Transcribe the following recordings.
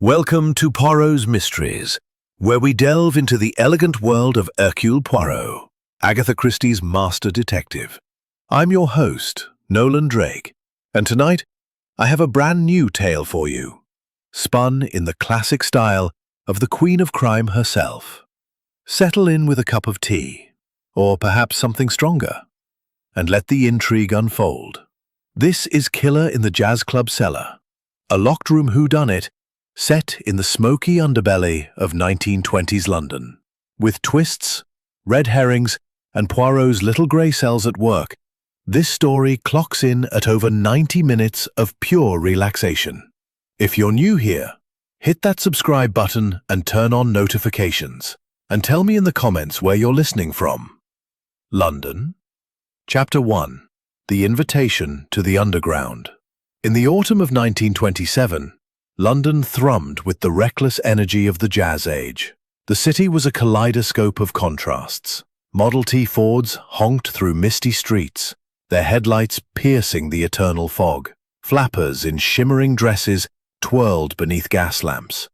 Welcome to Poirot's Mysteries, where we delve into the elegant world of Hercule Poirot, Agatha Christie's master detective. I'm your host, Nolan Drake, and tonight I have a brand new tale for you, spun in the classic style of the Queen of Crime herself. Settle in with a cup of tea, or perhaps something stronger, and let the intrigue unfold. This is Killer in the Jazz Club Cellar, a locked room whodunit set in the smoky underbelly of 1920s London. With twists, red herrings, and Poirot's little grey cells at work, this story clocks in at over 90 minutes of pure relaxation. If you're new here, hit that subscribe button and turn on notifications. And tell me in the comments where you're listening from. London. Chapter 1. The Invitation to the Underground. In the autumn of 1927, London thrummed with the reckless energy of the Jazz Age. The city was a kaleidoscope of contrasts. Model T Fords honked through misty streets, their headlights piercing the eternal fog. Flappers in shimmering dresses twirled beneath gas lamps,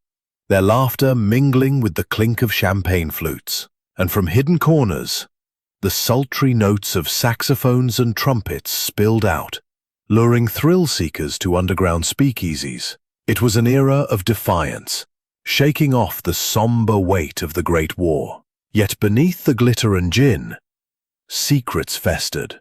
their laughter mingling with the clink of champagne flutes. And from hidden corners, the sultry notes of saxophones and trumpets spilled out, luring thrill-seekers to underground speakeasies. It was an era of defiance, shaking off the somber weight of the Great War. Yet beneath the glitter and gin, secrets festered,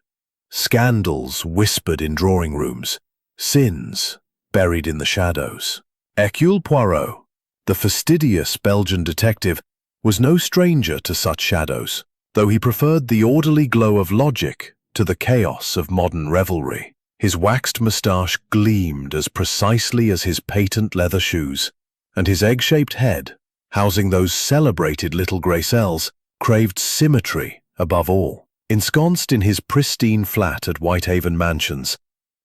scandals whispered in drawing rooms, sins buried in the shadows. Hercule Poirot, the fastidious Belgian detective, was no stranger to such shadows, though he preferred the orderly glow of logic to the chaos of modern revelry. His waxed moustache gleamed as precisely as his patent leather shoes, and his egg-shaped head, housing those celebrated little grey cells, craved symmetry above all. Ensconced in his pristine flat at Whitehaven Mansions,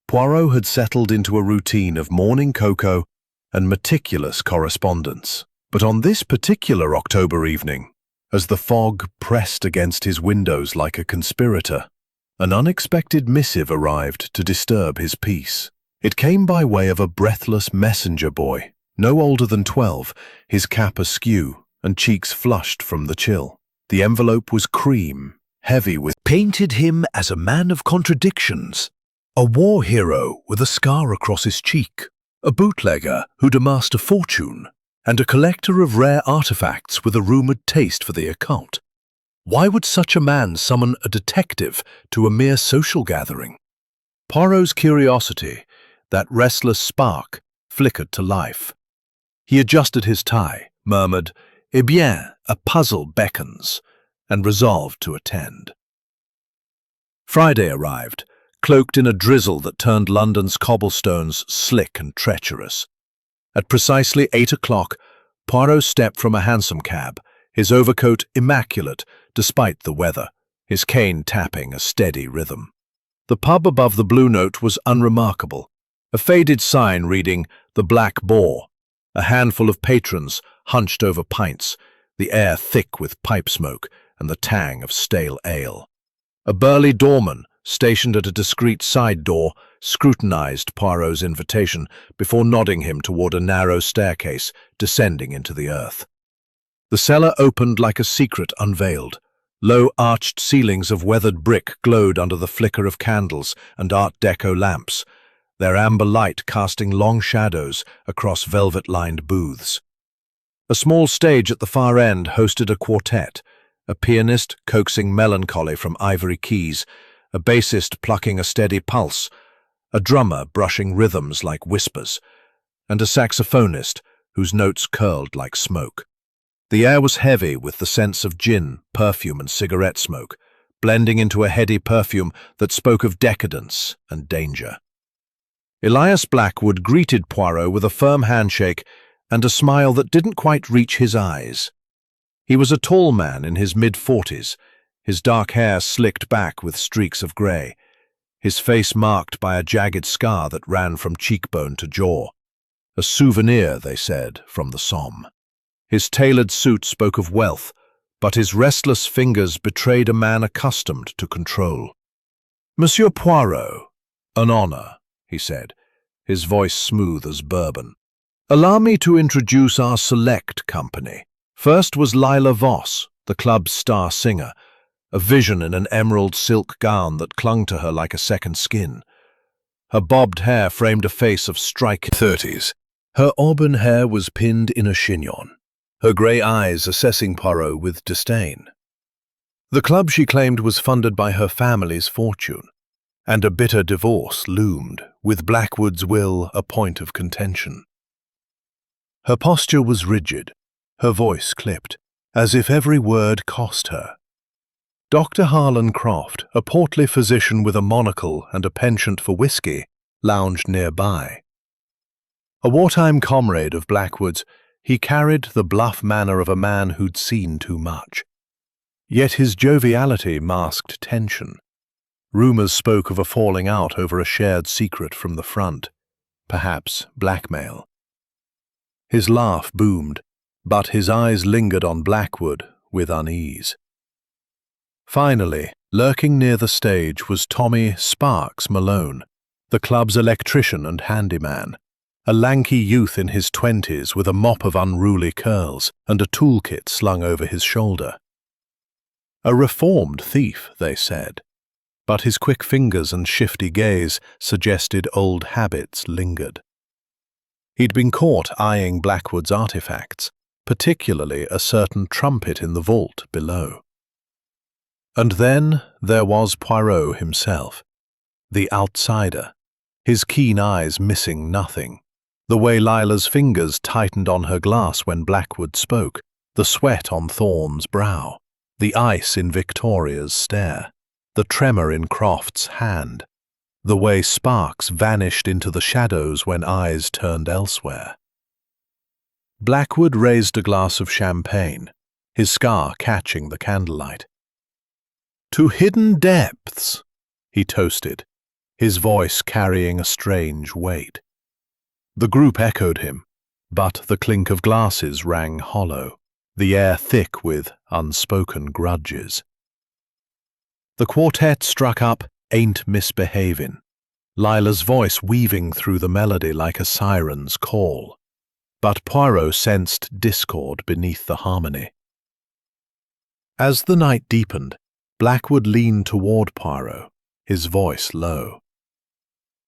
Poirot had settled into a routine of morning cocoa and meticulous correspondence. But on this particular October evening, as the fog pressed against his windows like a conspirator, an unexpected missive arrived to disturb his peace. It came by way of a breathless messenger boy, no older than 12, his cap askew and cheeks flushed from the chill. The envelope was cream, heavy with painted him as a man of contradictions, a war hero with a scar across his cheek, a bootlegger who'd amassed a fortune, and a collector of rare artifacts with a rumored taste for the occult. Why would such a man summon a detective to a mere social gathering? Poirot's curiosity, that restless spark, flickered to life. He adjusted his tie, murmured, "Eh bien, a puzzle beckons," and resolved to attend. Friday arrived, cloaked in a drizzle that turned London's cobblestones slick and treacherous. At precisely 8 o'clock, Poirot stepped from a hansom cab, his overcoat immaculate despite the weather, his cane tapping a steady rhythm. The pub above the Blue Note was unremarkable, a faded sign reading "The Black Boar," a handful of patrons hunched over pints, the air thick with pipe smoke and the tang of stale ale. A burly doorman, stationed at a discreet side door, scrutinized Poirot's invitation before nodding him toward a narrow staircase descending into the earth. The cellar opened like a secret unveiled. Low arched ceilings of weathered brick glowed under the flicker of candles and Art Deco lamps, their amber light casting long shadows across velvet-lined booths. A small stage at the far end hosted a quartet, a pianist coaxing melancholy from ivory keys, a bassist plucking a steady pulse, a drummer brushing rhythms like whispers, and a saxophonist whose notes curled like smoke. The air was heavy with the sense of gin, perfume, and cigarette smoke, blending into a heady perfume that spoke of decadence and danger. Elias Blackwood greeted Poirot with a firm handshake and a smile that didn't quite reach his eyes. He was a tall man in his mid-40s, his dark hair slicked back with streaks of grey, his face marked by a jagged scar that ran from cheekbone to jaw. A souvenir, they said, from the Somme. His tailored suit spoke of wealth, but his restless fingers betrayed a man accustomed to control. "Monsieur Poirot, an honor," he said, his voice smooth as bourbon. Allow me to introduce our select company. First was Lila Voss, the club's star singer, a vision in an emerald silk gown that clung to her like a second skin. Her bobbed hair framed a face of striking 30s. Her auburn hair was pinned in a chignon, her grey eyes assessing Poirot with disdain. The club, she claimed, was funded by her family's fortune, and a bitter divorce loomed, with Blackwood's will a point of contention. Her posture was rigid, her voice clipped, as if every word cost her. Dr. Harlan Croft, a portly physician with a monocle and a penchant for whiskey, lounged nearby. A wartime comrade of Blackwood's, he carried the bluff manner of a man who'd seen too much. Yet his joviality masked tension. Rumors spoke of a falling out over a shared secret from the front, perhaps blackmail. His laugh boomed, but his eyes lingered on Blackwood with unease. Finally, lurking near the stage was Tommy Sparks Malone, the club's electrician and handyman, a lanky youth in his 20s with a mop of unruly curls and a toolkit slung over his shoulder. A reformed thief, they said, but his quick fingers and shifty gaze suggested old habits lingered. He'd been caught eyeing Blackwood's artifacts, particularly a certain trumpet in the vault below. And then there was Poirot himself, the outsider, his keen eyes missing nothing, the way Lila's fingers tightened on her glass when Blackwood spoke, the sweat on Thorne's brow, the ice in Victoria's stare, the tremor in Croft's hand, the way Sparks vanished into the shadows when eyes turned elsewhere. Blackwood raised a glass of champagne, his scar catching the candlelight. "To hidden depths," he toasted, his voice carrying a strange weight. The group echoed him, but the clink of glasses rang hollow, the air thick with unspoken grudges. The quartet struck up "Ain't Misbehavin'," Lila's voice weaving through the melody like a siren's call, but Poirot sensed discord beneath the harmony. As the night deepened, Blackwood leaned toward Poirot, his voice low.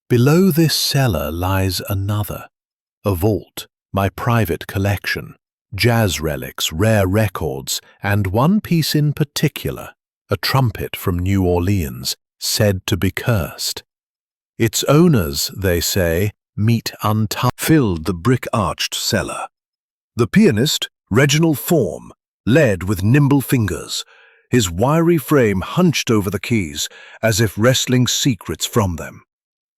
"Below this cellar lies another, a vault, my private collection, jazz relics, rare records, and one piece in particular, a trumpet from New Orleans, said to be cursed. Its owners, they say, meet untied," filled the brick-arched cellar. The pianist, Reginald Form, led with nimble fingers, his wiry frame hunched over the keys as if wresting secrets from them.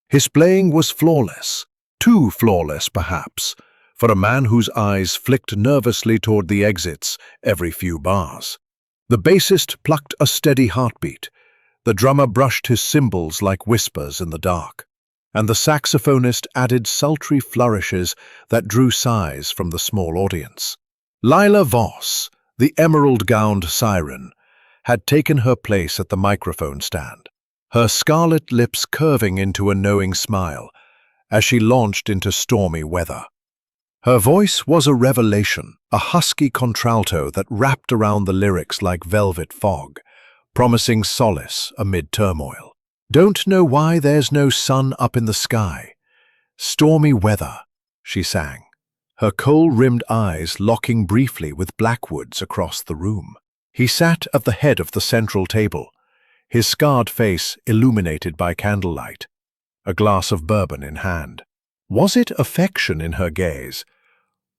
His playing was flawless, too flawless perhaps, for a man whose eyes flicked nervously toward the exits every few bars. The bassist plucked a steady heartbeat, the drummer brushed his cymbals like whispers in the dark, and the saxophonist added sultry flourishes that drew sighs from the small audience. Lila Voss, the emerald-gowned siren, had taken her place at the microphone stand, her scarlet lips curving into a knowing smile as she launched into stormy weather. Her voice was a revelation, a husky contralto that wrapped around the lyrics like velvet fog, promising solace amid turmoil. "Don't know why there's no sun up in the sky. Stormy weather," she sang, her kohl-rimmed eyes locking briefly with Blackwood's across the room. He sat at the head of the central table, his scarred face illuminated by candlelight, a glass of bourbon in hand. Was it affection in her gaze,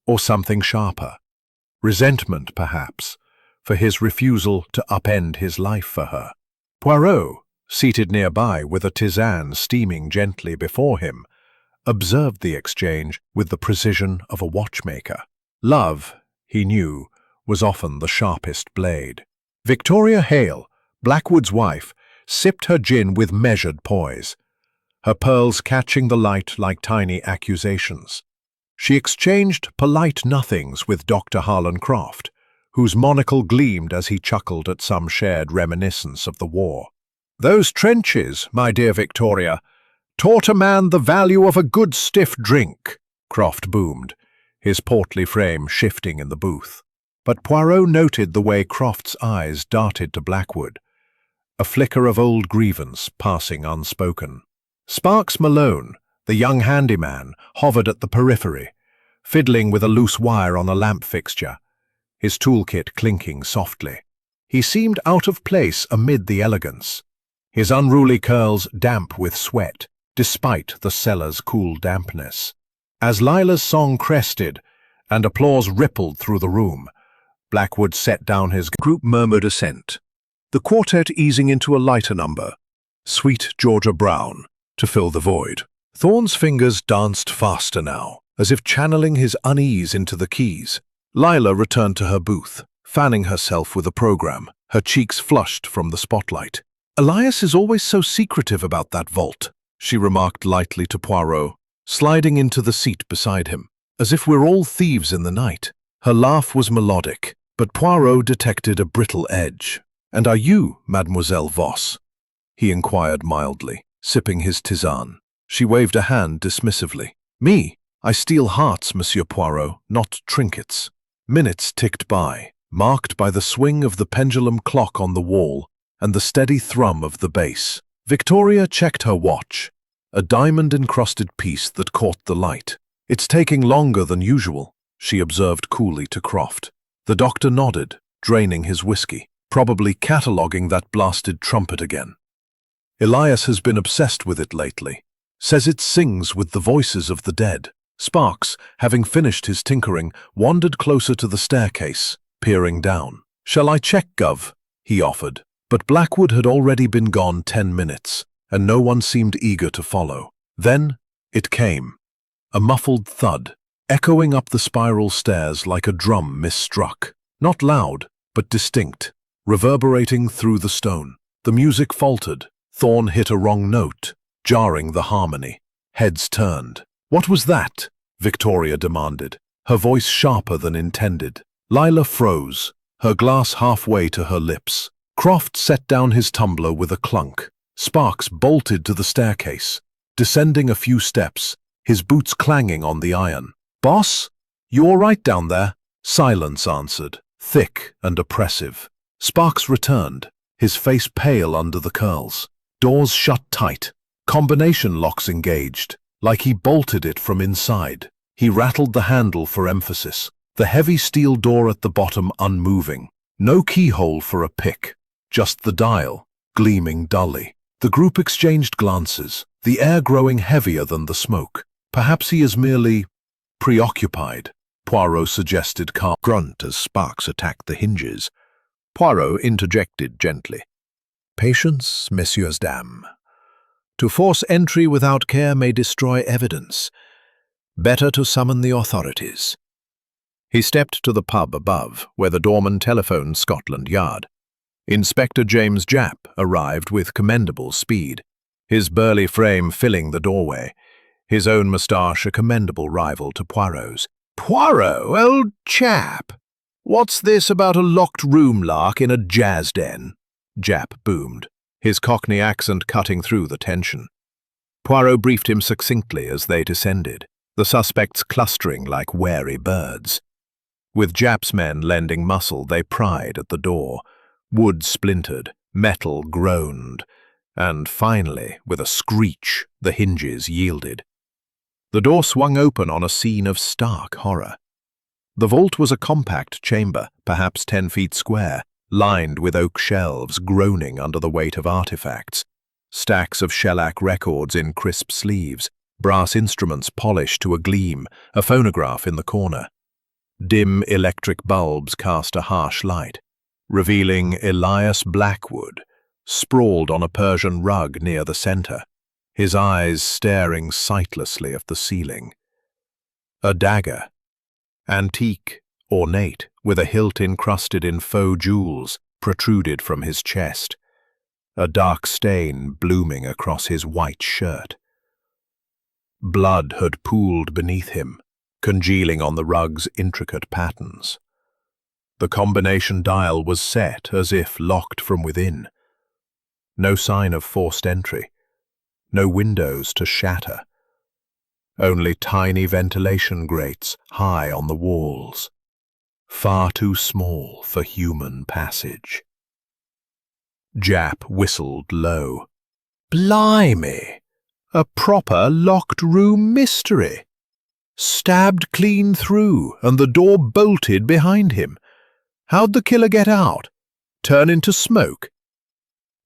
or something sharper? Resentment, perhaps, for his refusal to upend his life for her. Poirot, seated nearby with a tisane steaming gently before him, observed the exchange with the precision of a watchmaker. Love, he knew, was often the sharpest blade. Victoria Hale, Blackwood's wife, sipped her gin with measured poise, her pearls catching the light like tiny accusations. She exchanged polite nothings with Dr. Harlan Croft, whose monocle gleamed as he chuckled at some shared reminiscence of the war. "Those trenches, my dear Victoria, taught a man the value of a good stiff drink," Croft boomed, his portly frame shifting in the booth. But Poirot noted the way Croft's eyes darted to Blackwood, a flicker of old grievance passing unspoken. Sparks Malone, the young handyman, hovered at the periphery, fiddling with a loose wire on a lamp fixture, his toolkit clinking softly. He seemed out of place amid the elegance, his unruly curls damp with sweat, despite the cellar's cool dampness. As Lila's song crested and applause rippled through the room, Blackwood set down his group murmured assent, the quartet easing into a lighter number, Sweet Georgia Brown, to fill the void. Thorne's fingers danced faster now, as if channeling his unease into the keys. Lila returned to her booth, fanning herself with a program, her cheeks flushed from the spotlight. Elias is always so secretive about that vault, she remarked lightly to Poirot, sliding into the seat beside him, as if we're all thieves in the night. Her laugh was melodic, but Poirot detected a brittle edge. And are you, Mademoiselle Voss? He inquired mildly, sipping his tisane. She waved a hand dismissively. Me? I steal hearts, Monsieur Poirot, not trinkets. Minutes ticked by, marked by the swing of the pendulum clock on the wall and the steady thrum of the bass. Victoria checked her watch, a diamond-encrusted piece that caught the light. It's taking longer than usual, she observed coolly to Croft. The doctor nodded, draining his whiskey, probably cataloguing that blasted trumpet again. Elias has been obsessed with it lately. Says it sings with the voices of the dead. Sparks, having finished his tinkering, wandered closer to the staircase, peering down. Shall I check, Gov? He offered. But Blackwood had already been gone 10 minutes, and no one seemed eager to follow. Then it came, a muffled thud, echoing up the spiral stairs like a drum misstruck. Not loud, but distinct, reverberating through the stone. The music faltered. Thorne hit a wrong note, jarring the harmony. Heads turned. What was that? Victoria demanded, her voice sharper than intended. Lila froze, her glass halfway to her lips. Croft set down his tumbler with a clunk. Sparks bolted to the staircase, descending a few steps, his boots clanging on the iron. Boss? You all right down there? Silence answered, thick and oppressive. Sparks returned, his face pale under the curls. Doors shut tight, combination locks engaged, like he bolted it from inside. He rattled the handle for emphasis, the heavy steel door at the bottom unmoving. No keyhole for a pick, just the dial, gleaming dully. The group exchanged glances, the air growing heavier than the smoke. Perhaps he is merely preoccupied, Poirot suggested calm grunt as Sparks attacked the hinges. Poirot interjected gently. Patience, messieurs dames. To force entry without care may destroy evidence. Better to summon the authorities. He stepped to the pub above, where the doorman telephoned Scotland Yard. Inspector James Japp arrived with commendable speed, his burly frame filling the doorway, his own moustache a commendable rival to Poirot's. Poirot, old chap! What's this about a locked room lark in a jazz den? Japp boomed, his Cockney accent cutting through the tension. Poirot briefed him succinctly as they descended, the suspects clustering like wary birds. With Japp's men lending muscle, they pried at the door. Wood splintered, metal groaned, and finally, with a screech, the hinges yielded. The door swung open on a scene of stark horror. The vault was a compact chamber, perhaps 10 feet square, lined with oak shelves groaning under the weight of artifacts, stacks of shellac records in crisp sleeves, brass instruments polished to a gleam, a phonograph in the corner. Dim electric bulbs cast a harsh light, revealing Elias Blackwood, sprawled on a Persian rug near the center, his eyes staring sightlessly at the ceiling. A dagger, antique, ornate, with a hilt encrusted in faux jewels, protruded from his chest, a dark stain blooming across his white shirt. Blood had pooled beneath him, congealing on the rug's intricate patterns. The combination dial was set as if locked from within. No sign of forced entry, no windows to shatter. only tiny ventilation grates high on the walls, far too small for human passage. Jap whistled low. Blimey! A proper locked-room mystery. Stabbed clean through, and the door bolted behind him. How'd the killer get out? Turn into smoke?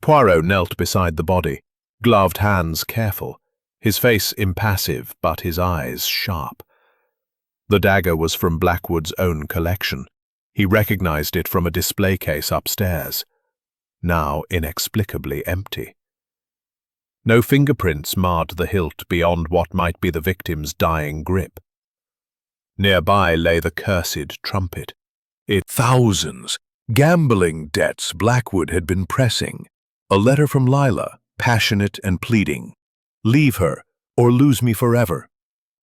Poirot knelt beside the body, gloved hands careful, his face impassive but his eyes sharp. The dagger was from Blackwood's own collection. He recognized it from a display case upstairs, now inexplicably empty. No fingerprints marred the hilt beyond what might be the victim's dying grip. Nearby lay the cursed trumpet. Thousands, gambling debts Blackwood had been pressing. A letter from Lila, passionate and pleading. Leave her, or lose me forever.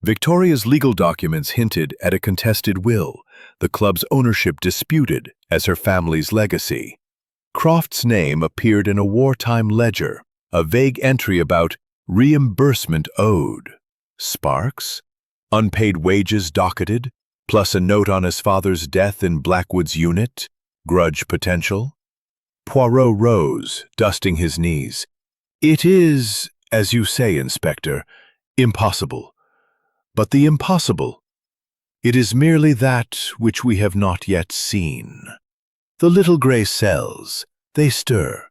Victoria's legal documents hinted at a contested will, the club's ownership disputed as her family's legacy. Croft's name appeared in a wartime ledger, a vague entry about reimbursement owed. Sparks? Unpaid wages docketed, plus a note on his father's death in Blackwood's unit? Grudge potential? Poirot rose, dusting his knees. It is, as you say, Inspector, impossible. But the impossible, it is merely that which we have not yet seen. The little gray cells, they stir.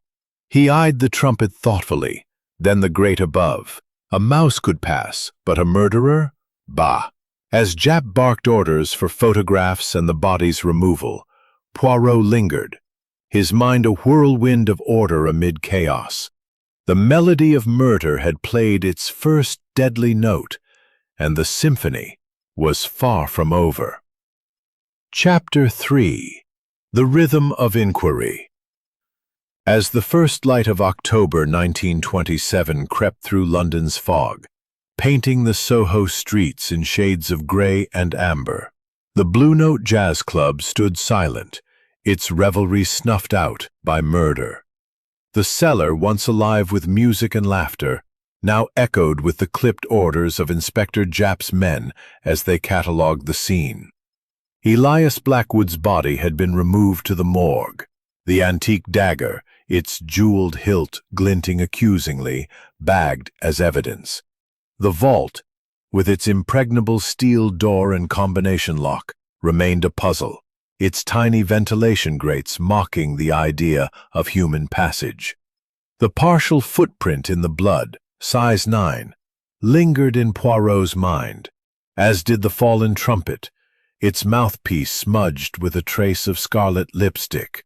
He eyed the trumpet thoughtfully, then the grate above. A mouse could pass, but a murderer? Bah! As Jap barked orders for photographs and the body's removal, Poirot lingered, his mind a whirlwind of order amid chaos. The melody of murder had played its first deadly note, and the symphony was far from over. Chapter 3. The Rhythm of Inquiry. As the first light of October 1927 crept through London's fog, painting the Soho streets in shades of grey and amber, the Blue Note Jazz Club stood silent, its revelry snuffed out by murder. The Cellar, once alive with music and laughter, now echoed with the clipped orders of Inspector Jap's men as they catalogued the scene. Elias Blackwood's body had been removed to the morgue. The antique dagger, its jeweled hilt glinting accusingly, bagged as evidence. The vault, with its impregnable steel door and combination lock, remained a puzzle, its tiny ventilation grates mocking the idea of human passage. The partial footprint in the blood, size 9, lingered in Poirot's mind, as did the fallen trumpet, its mouthpiece smudged with a trace of scarlet lipstick.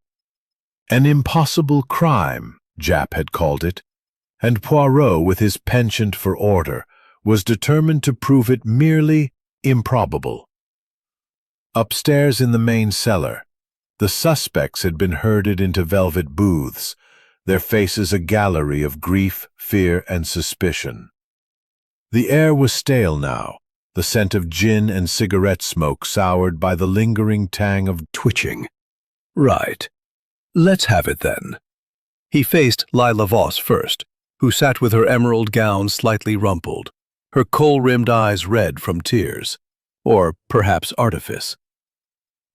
An impossible crime, Jap had called it, and Poirot, with his penchant for order, was determined to prove it merely improbable. Upstairs in the main cellar, the suspects had been herded into velvet booths, their faces a gallery of grief, fear, and suspicion. The air was stale now, the scent of gin and cigarette smoke soured by the lingering tang of twitching. Right. Let's have it then. He faced Lila Voss first, who sat with her emerald gown slightly rumpled, her kohl-rimmed eyes red from tears, or perhaps artifice.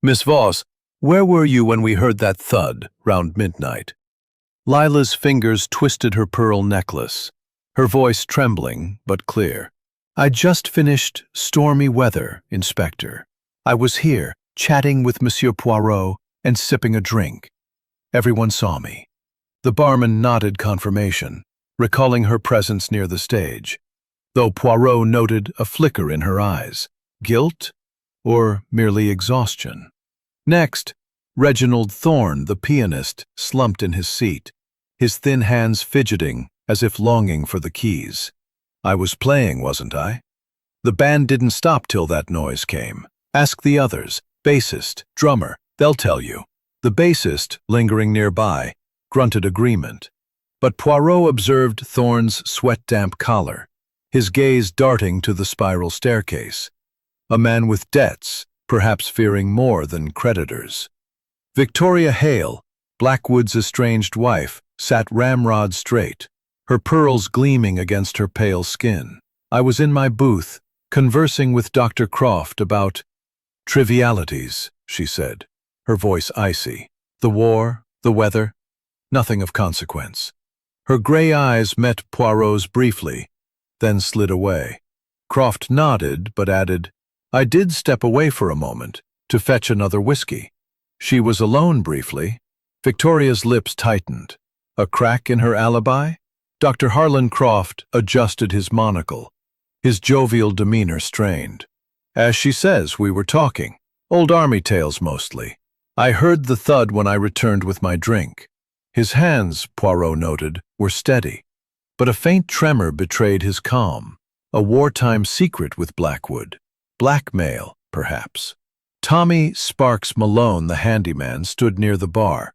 Miss Voss, where were you when we heard that thud round midnight? Lila's fingers twisted her pearl necklace, her voice trembling but clear. I just finished Stormy Weather, Inspector. I was here, chatting with Monsieur Poirot and sipping a drink. Everyone saw me. The barman nodded confirmation, recalling her presence near the stage, though Poirot noted a flicker in her eyes. Guilt or merely exhaustion? Next, Reginald Thorne, the pianist, slumped in his seat, his thin hands fidgeting as if longing for the keys. I was playing, wasn't I? The band didn't stop till that noise came. Ask the others, bassist, drummer, they'll tell you. The bassist, lingering nearby, grunted agreement. But Poirot observed Thorne's sweat-damp collar, his gaze darting to the spiral staircase. A man with debts, perhaps fearing more than creditors. Victoria Hale, Blackwood's estranged wife, sat ramrod straight, her pearls gleaming against her pale skin. I was in my booth, Conversing with Dr. Croft about trivialities, she said, her voice icy. The war, the weather, nothing of consequence. Her gray eyes met Poirot's briefly, then slid away. Croft nodded, but added, I did step away for a moment, to fetch another whiskey. She was alone briefly. Victoria's lips tightened. A crack in her alibi? Dr. Harlan Croft adjusted his monocle, his jovial demeanor strained. As she says, we were talking. Old army tales mostly. I heard the thud when I returned with my drink. His hands, Poirot noted, were steady, but a faint tremor betrayed his calm. A wartime secret with Blackwood. Blackmail, perhaps. Tommy Sparks Malone, the handyman, stood near the bar,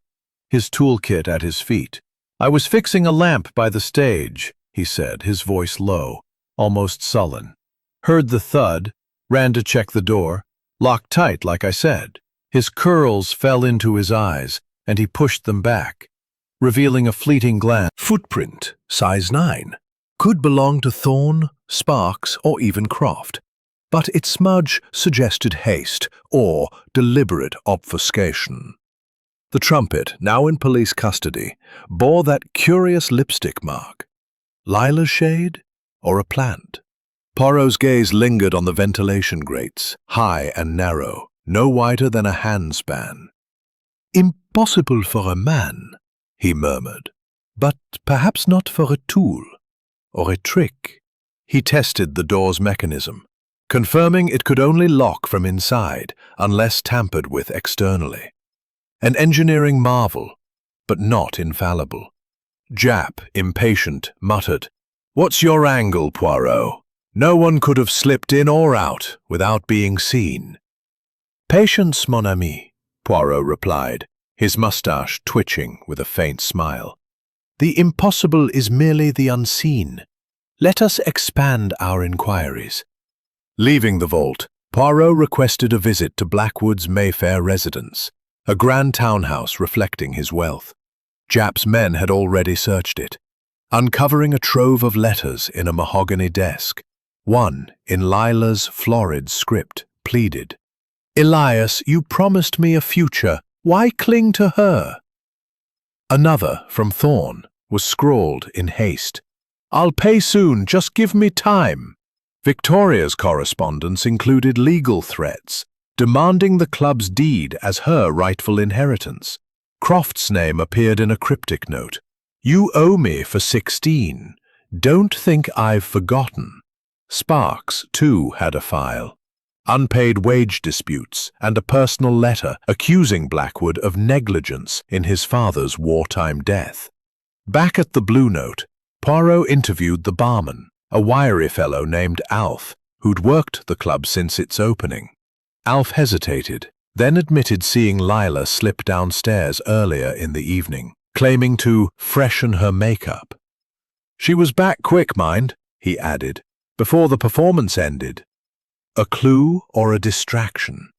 his toolkit at his feet. I was fixing a lamp by the stage, he said, his voice low, almost sullen. Heard the thud, ran to check the door, locked tight like I said. His curls fell into his eyes, and he pushed them back, revealing a fleeting glance. Footprint, size 9. Could belong to Thorne, Sparks, or even Croft. But its smudge suggested haste or deliberate obfuscation. The trumpet, now in police custody, bore that curious lipstick mark. Lila's shade or a plant? Poirot's gaze lingered on the ventilation grates, high and narrow, no wider than a handspan. Impossible for a man, he murmured, but perhaps not for a tool or a trick. He tested the door's mechanism, confirming it could only lock from inside unless tampered with externally. An engineering marvel, but not infallible. Jap, impatient, muttered, "What's your angle, Poirot? No one could have slipped in or out without being seen." "Patience, mon ami," Poirot replied, his mustache twitching with a faint smile. "The impossible is merely the unseen. Let us expand our inquiries." Leaving the vault, Poirot requested a visit to Blackwood's Mayfair residence, a grand townhouse reflecting his wealth. Jap's men had already searched it, uncovering a trove of letters in a mahogany desk. One, in Lila's florid script, pleaded, "Elias, you promised me a future. Why cling to her?" Another, from Thorne, was scrawled in haste, "I'll pay soon, just give me time." Victoria's correspondence included legal threats, demanding the club's deed as her rightful inheritance. Croft's name appeared in a cryptic note. "You owe me for 16. Don't think I've forgotten." Sparks, too, had a file. Unpaid wage disputes and a personal letter accusing Blackwood of negligence in his father's wartime death. Back at the Blue Note, Poirot interviewed the barman, a wiry fellow named Alf, who'd worked the club since its opening. Alf hesitated, then admitted seeing Lila slip downstairs earlier in the evening, claiming to freshen her makeup. "She was back quick, mind," he added, "before the performance ended." A clue or a distraction?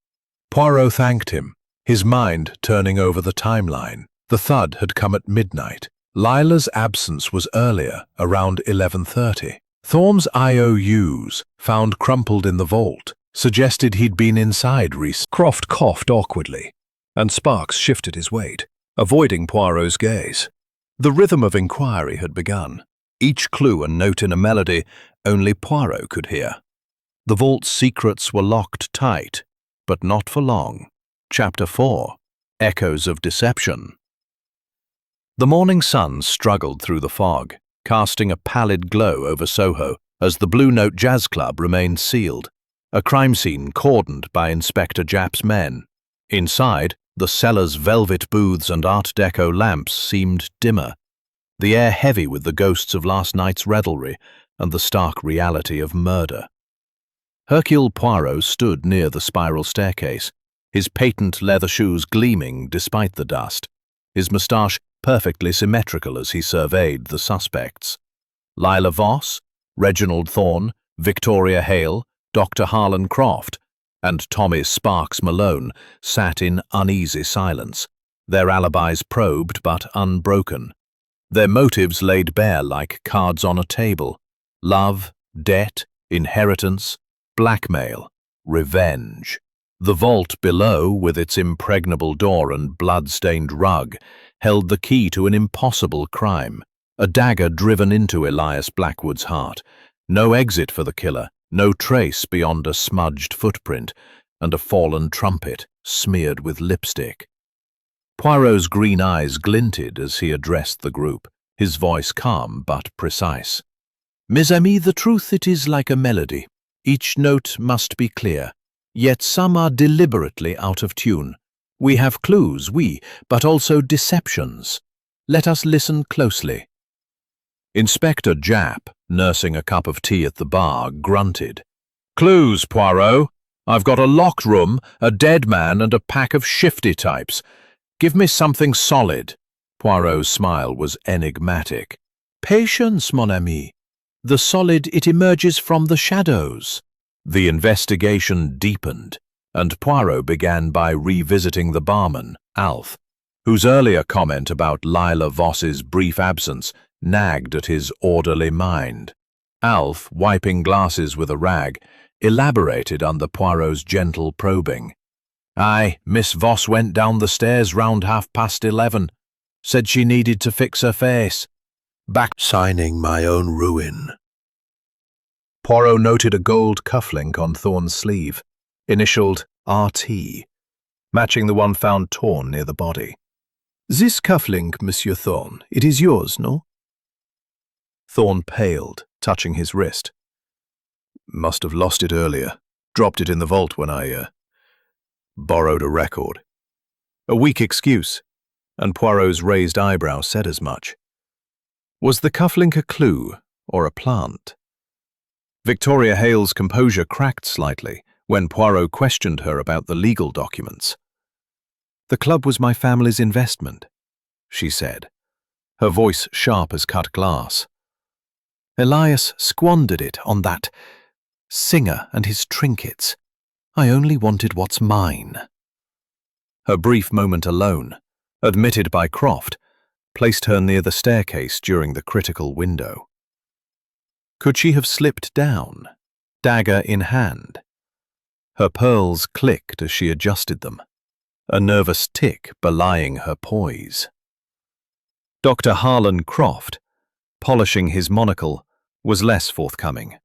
Poirot thanked him, his mind turning over the timeline. The thud had come at midnight. Lila's absence was earlier, around 11:30. Thorne's IOUs, found crumpled in the vault, suggested he'd been inside recently. Croft coughed awkwardly, and Sparks shifted his weight, avoiding Poirot's gaze. The rhythm of inquiry had begun, each clue a note in a melody only Poirot could hear. The vault's secrets were locked tight, but not for long. Chapter 4. Echoes of Deception. The morning sun struggled through the fog, casting a pallid glow over Soho as the Blue Note Jazz Club remained sealed, a crime scene cordoned by Inspector Jap's men. Inside, the Cellar's velvet booths and Art Deco lamps seemed dimmer, the air heavy with the ghosts of last night's revelry and the stark reality of murder. Hercule Poirot stood near the spiral staircase, his patent leather shoes gleaming despite the dust, his moustache perfectly symmetrical as he surveyed the suspects. Lila Voss, Reginald Thorne, Victoria Hale, Dr. Harlan Croft, and Tommy Sparks Malone sat in uneasy silence, their alibis probed but unbroken, their motives laid bare like cards on a table: love, debt, inheritance, blackmail, revenge. The vault below, with its impregnable door and blood-stained rug, held the key to an impossible crime. A dagger driven into Elias Blackwood's heart. No exit for the killer, no trace beyond a smudged footprint, and a fallen trumpet smeared with lipstick. Poirot's green eyes glinted as he addressed the group, his voice calm but precise. "Mes amis, the truth it is like a melody. Each note must be clear, yet some are deliberately out of tune. We have clues, but also deceptions. Let us listen closely." Inspector Japp, nursing a cup of tea at the bar, grunted. "Clues, Poirot. I've got a locked room, a dead man, and a pack of shifty types. Give me something solid." Poirot's smile was enigmatic. "Patience, mon ami. The solid, it emerges from the shadows." The investigation deepened, and Poirot began by revisiting the barman, Alf, whose earlier comment about Lila Voss's brief absence nagged at his orderly mind. Alf, wiping glasses with a rag, elaborated under Poirot's gentle probing. "Aye, Miss Voss went down the stairs round 11:30. Said she needed to fix her face. Back signing my own ruin." Poirot noted a gold cufflink on Thorne's sleeve, initialed RT, matching the one found torn near the body. "This cufflink, Monsieur Thorne, it is yours, no?" Thorne paled, touching his wrist. "Must have lost it earlier. Dropped it in the vault when I borrowed a record." A weak excuse, and Poirot's raised eyebrow said as much. Was the cufflink a clue or a plant? Victoria Hale's composure cracked slightly when Poirot questioned her about the legal documents. "The club was my family's investment," she said, her voice sharp as cut glass. "Elias squandered it on that singer and his trinkets. I only wanted what's mine." Her brief moment alone, admitted by Croft, placed her near the staircase during the critical window. Could she have slipped down, dagger in hand? Her pearls clicked as she adjusted them, a nervous tick belying her poise. Dr. Harlan Croft, polishing his monocle, was less forthcoming.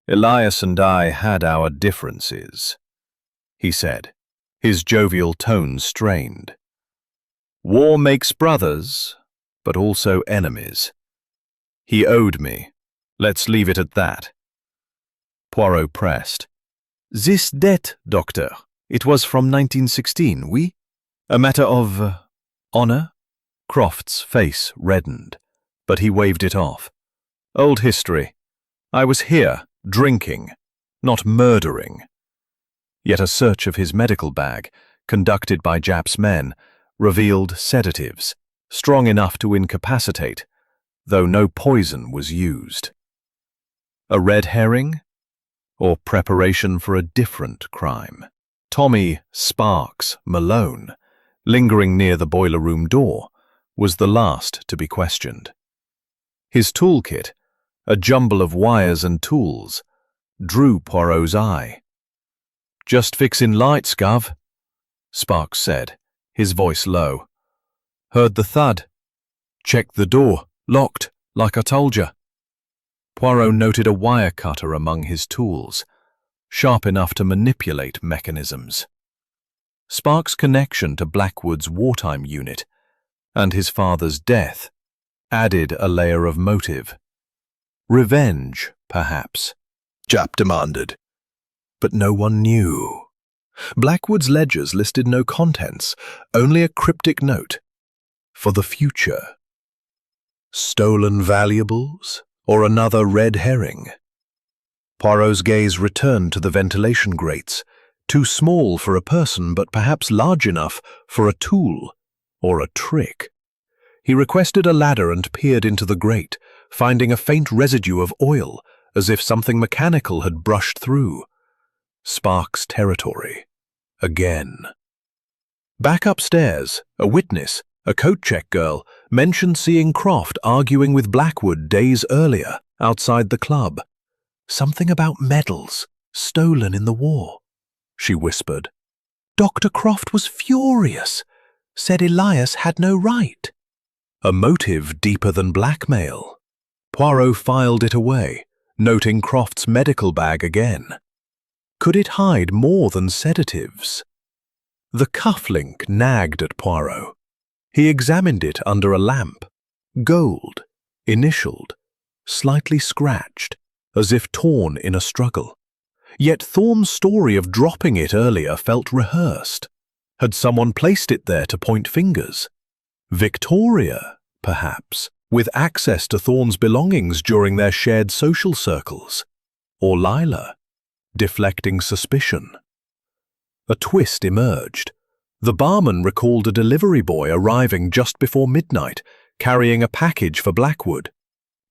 "Elias and I had our differences," he said, his jovial tone strained. "War makes brothers, but also enemies. He owed me. Let's leave it at that." Poirot pressed. "This debt, doctor, it was from 1916, oui? A matter of honor?" Croft's face reddened, but he waved it off. "Old history. I was here, drinking, not murdering." Yet a search of his medical bag, conducted by Japp's men, revealed sedatives, strong enough to incapacitate, though no poison was used. A red herring? Or preparation for a different crime? Tommy Sparks Malone, lingering near the boiler room door, was the last to be questioned. His toolkit, a jumble of wires and tools, drew Poirot's eye. "Just fixin' lights, Gov," Sparks said, his voice low. "Heard the thud. Checked the door, locked, like I told you." Poirot noted a wire cutter among his tools, sharp enough to manipulate mechanisms. Sparks' connection to Blackwood's wartime unit and his father's death added a layer of motive. Revenge, perhaps, Japp demanded. But no one knew. Blackwood's ledgers listed no contents, only a cryptic note. For the future. Stolen valuables, or another red herring? Poirot's gaze returned to the ventilation grates, too small for a person but perhaps large enough for a tool or a trick. He requested a ladder and peered into the grate, finding a faint residue of oil, as if something mechanical had brushed through. Sparks' territory. Again. Back upstairs, a witness, a coat-check girl, mentioned seeing Croft arguing with Blackwood days earlier, outside the club. Something about medals, "Stolen in the war," she whispered. "Dr. Croft was furious, said Elias had no right." A motive deeper than blackmail. Poirot filed it away, noting Croft's medical bag again. Could it hide more than sedatives? The cufflink nagged at Poirot. He examined it under a lamp. Gold, initialed, slightly scratched, as if torn in a struggle. Yet Thorne's story of dropping it earlier felt rehearsed. Had someone placed it there to point fingers? Victoria, perhaps, with access to Thorne's belongings during their shared social circles. Or Lila, deflecting suspicion. A twist emerged. The barman recalled a delivery boy arriving just before midnight, carrying a package for Blackwood.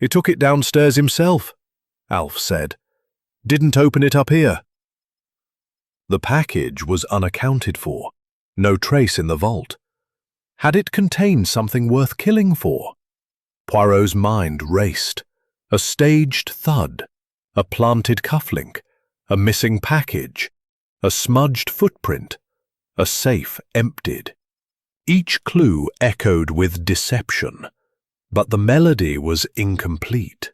"He took it downstairs himself," Alf said. "Didn't open it up here." The package was unaccounted for, no trace in the vault. Had it contained something worth killing for? Poirot's mind raced. A staged thud, a planted cufflink, a missing package, a smudged footprint, a safe emptied. Each clue echoed with deception, but the melody was incomplete.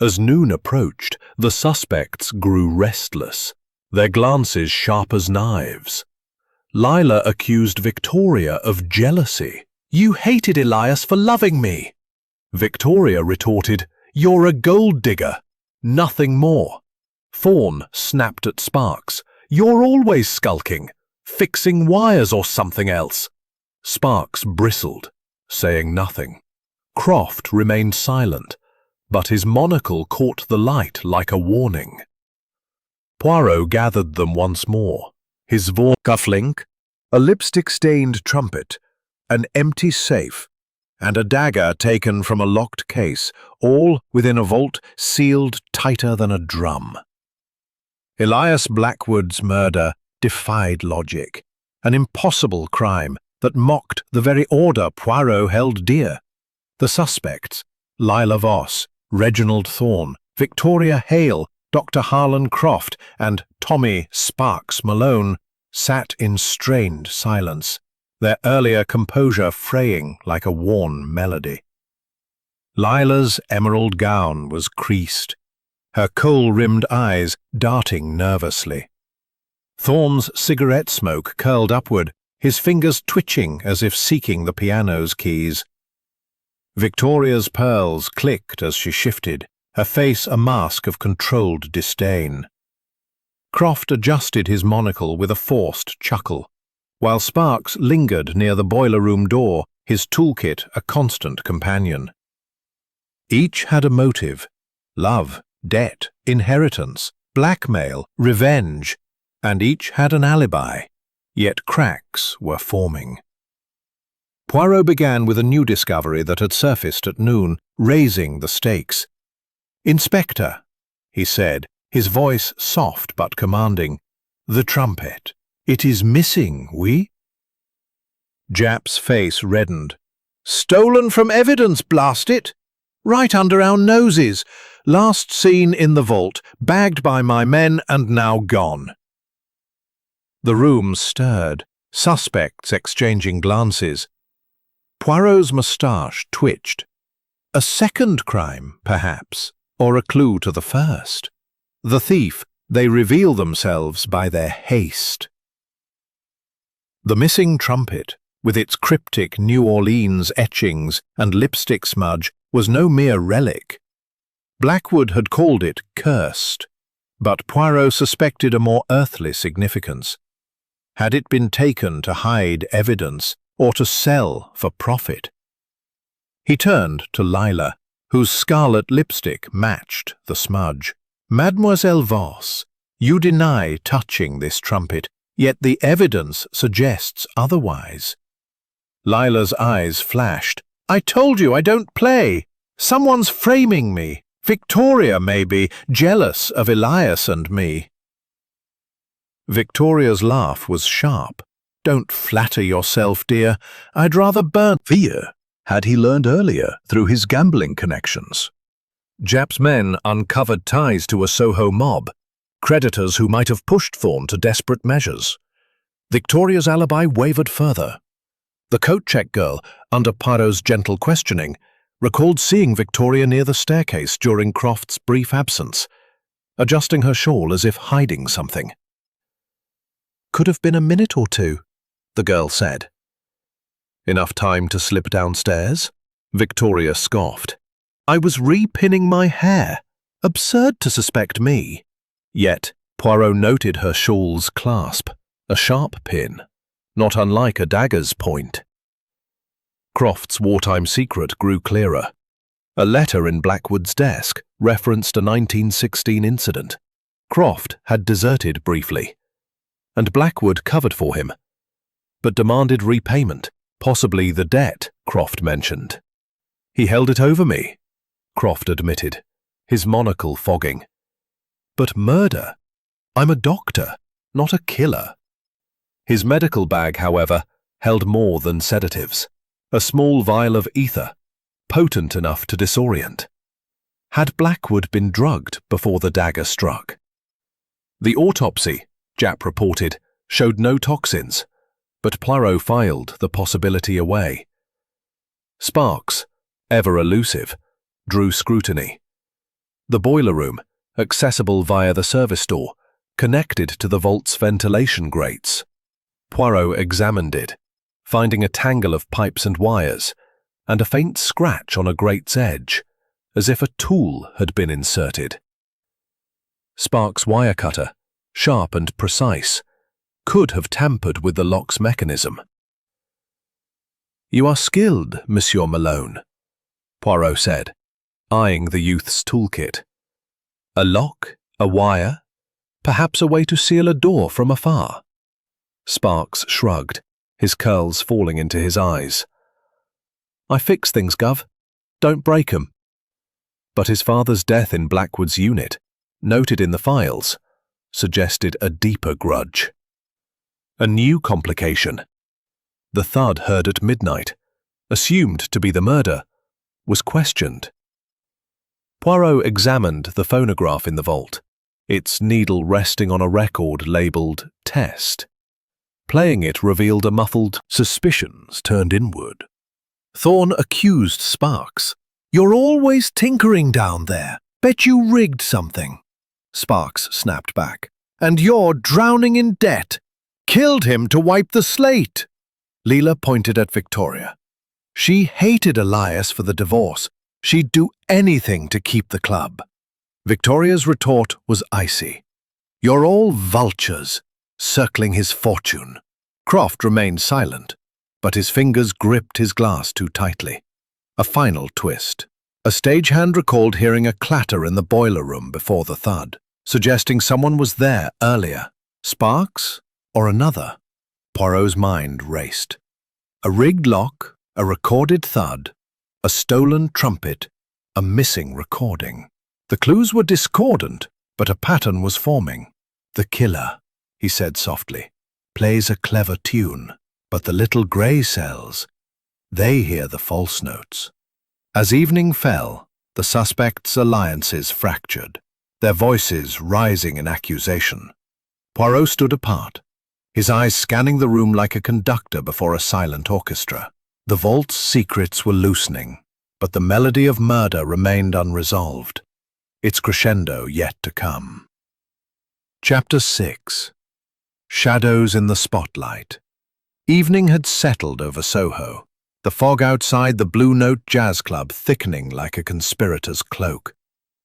As noon approached, the suspects grew restless, their glances sharp as knives. Lila accused Victoria of jealousy. "You hated Elias for loving me." Victoria retorted, "You're a gold digger, nothing more." Thorne snapped at Sparks. "You're always skulking, fixing wires or something else." Sparks bristled, saying nothing. Croft remained silent, but his monocle caught the light like a warning. Poirot gathered them once more. His voice cufflink, a lipstick-stained trumpet, an empty safe, and a dagger taken from a locked case, all within a vault sealed tighter than a drum. Elias Blackwood's murder defied logic, an impossible crime that mocked the very order Poirot held dear. The suspects, Lila Voss, Reginald Thorne, Victoria Hale, Dr. Harlan Croft, and Tommy Sparks Malone, sat in strained silence, their earlier composure fraying like a worn melody. Lila's emerald gown was creased, her kohl-rimmed eyes darting nervously. Thorne's cigarette smoke curled upward, his fingers twitching as if seeking the piano's keys. Victoria's pearls clicked as she shifted, her face a mask of controlled disdain. Croft adjusted his monocle with a forced chuckle, while Sparks lingered near the boiler room door, his toolkit a constant companion. Each had a motive: love, debt, inheritance, blackmail, revenge, and each had an alibi, yet cracks were forming. Poirot began with a new discovery that had surfaced at noon, raising the stakes. "Inspector," he said, his voice soft but commanding, "the trumpet. It is missing, oui?" Japp's face reddened. "Stolen from evidence, blast it! Right under our noses. Last seen in the vault, bagged by my men and now gone." The room stirred, suspects exchanging glances. Poirot's moustache twitched. A second crime, perhaps, or a clue to the first. The thief, they reveal themselves by their haste. The missing trumpet, with its cryptic New Orleans etchings and lipstick smudge, was no mere relic. Blackwood had called it cursed, but Poirot suspected a more earthly significance. Had it been taken to hide evidence or to sell for profit? He turned to Lila, whose scarlet lipstick matched the smudge. "Mademoiselle Voss, you deny touching this trumpet, yet the evidence suggests otherwise." Lila's eyes flashed. "I told you I don't play. Someone's framing me. Victoria, maybe, jealous of Elias and me." Victoria's laugh was sharp. "Don't flatter yourself, dear. I'd rather burn." Fear had he learned earlier through his gambling connections. Japp's men uncovered ties to a Soho mob, creditors who might have pushed Thorne to desperate measures. Victoria's alibi wavered further. The coat-check girl, under Poirot's gentle questioning, recalled seeing Victoria near the staircase during Croft's brief absence, adjusting her shawl as if hiding something. "Could have been a minute or two," the girl said. "Enough time to slip downstairs?" Victoria scoffed. "I was repinning my hair. Absurd to suspect me." Yet, Poirot noted her shawl's clasp, a sharp pin, not unlike a dagger's point. Croft's wartime secret grew clearer. A letter in Blackwood's desk referenced a 1916 incident. Croft had deserted briefly, and Blackwood covered for him, but demanded repayment, possibly the debt Croft mentioned. "He held it over me," Croft admitted, his monocle fogging. "But murder? I'm a doctor, not a killer." His medical bag, however, held more than sedatives. A small vial of ether, potent enough to disorient. Had Blackwood been drugged before the dagger struck? The autopsy, Japp reported, showed no toxins, but Poirot filed the possibility away. Sparks, ever elusive, drew scrutiny. The boiler room, accessible via the service door, connected to the vault's ventilation grates. Poirot examined it, finding a tangle of pipes and wires, and a faint scratch on a grate's edge, as if a tool had been inserted. Sparks' wire cutter, sharp and precise, could have tampered with the lock's mechanism. "You are skilled, Monsieur Malone," Poirot said, eyeing the youth's toolkit. "A lock, a wire, perhaps a way to seal a door from afar." Sparks shrugged, his curls falling into his eyes. "I fix things, Gov. Don't break 'em." But his father's death in Blackwood's unit, noted in the files, suggested a deeper grudge. A new complication. The thud heard at midnight, assumed to be the murder, was questioned. Poirot examined the phonograph in the vault, its needle resting on a record labelled Test. Playing it revealed a muffled "Suspicions turned inward." Thorne accused Sparks. "You're always tinkering down there. Bet you rigged something." Sparks snapped back. "And you're drowning in debt. Killed him to wipe the slate." Leela pointed at Victoria. She hated Elias for the divorce. She'd do anything to keep the club. Victoria's retort was icy. "You're all vultures, circling his fortune." Croft remained silent, but his fingers gripped his glass too tightly. A final twist. A stagehand recalled hearing a clatter in the boiler room before the thud, suggesting someone was there earlier. Sparks or another? Poirot's mind raced. A rigged lock, a recorded thud, a stolen trumpet, a missing recording. The clues were discordant, but a pattern was forming. "The killer," he said softly, "plays a clever tune, but the little grey cells, they hear the false notes." As evening fell, the suspects' alliances fractured, their voices rising in accusation. Poirot stood apart, his eyes scanning the room like a conductor before a silent orchestra. The vault's secrets were loosening, but the melody of murder remained unresolved, its crescendo yet to come. Chapter 6. Shadows in the Spotlight. Evening had settled over Soho, the fog outside the Blue Note Jazz Club thickening like a conspirator's cloak.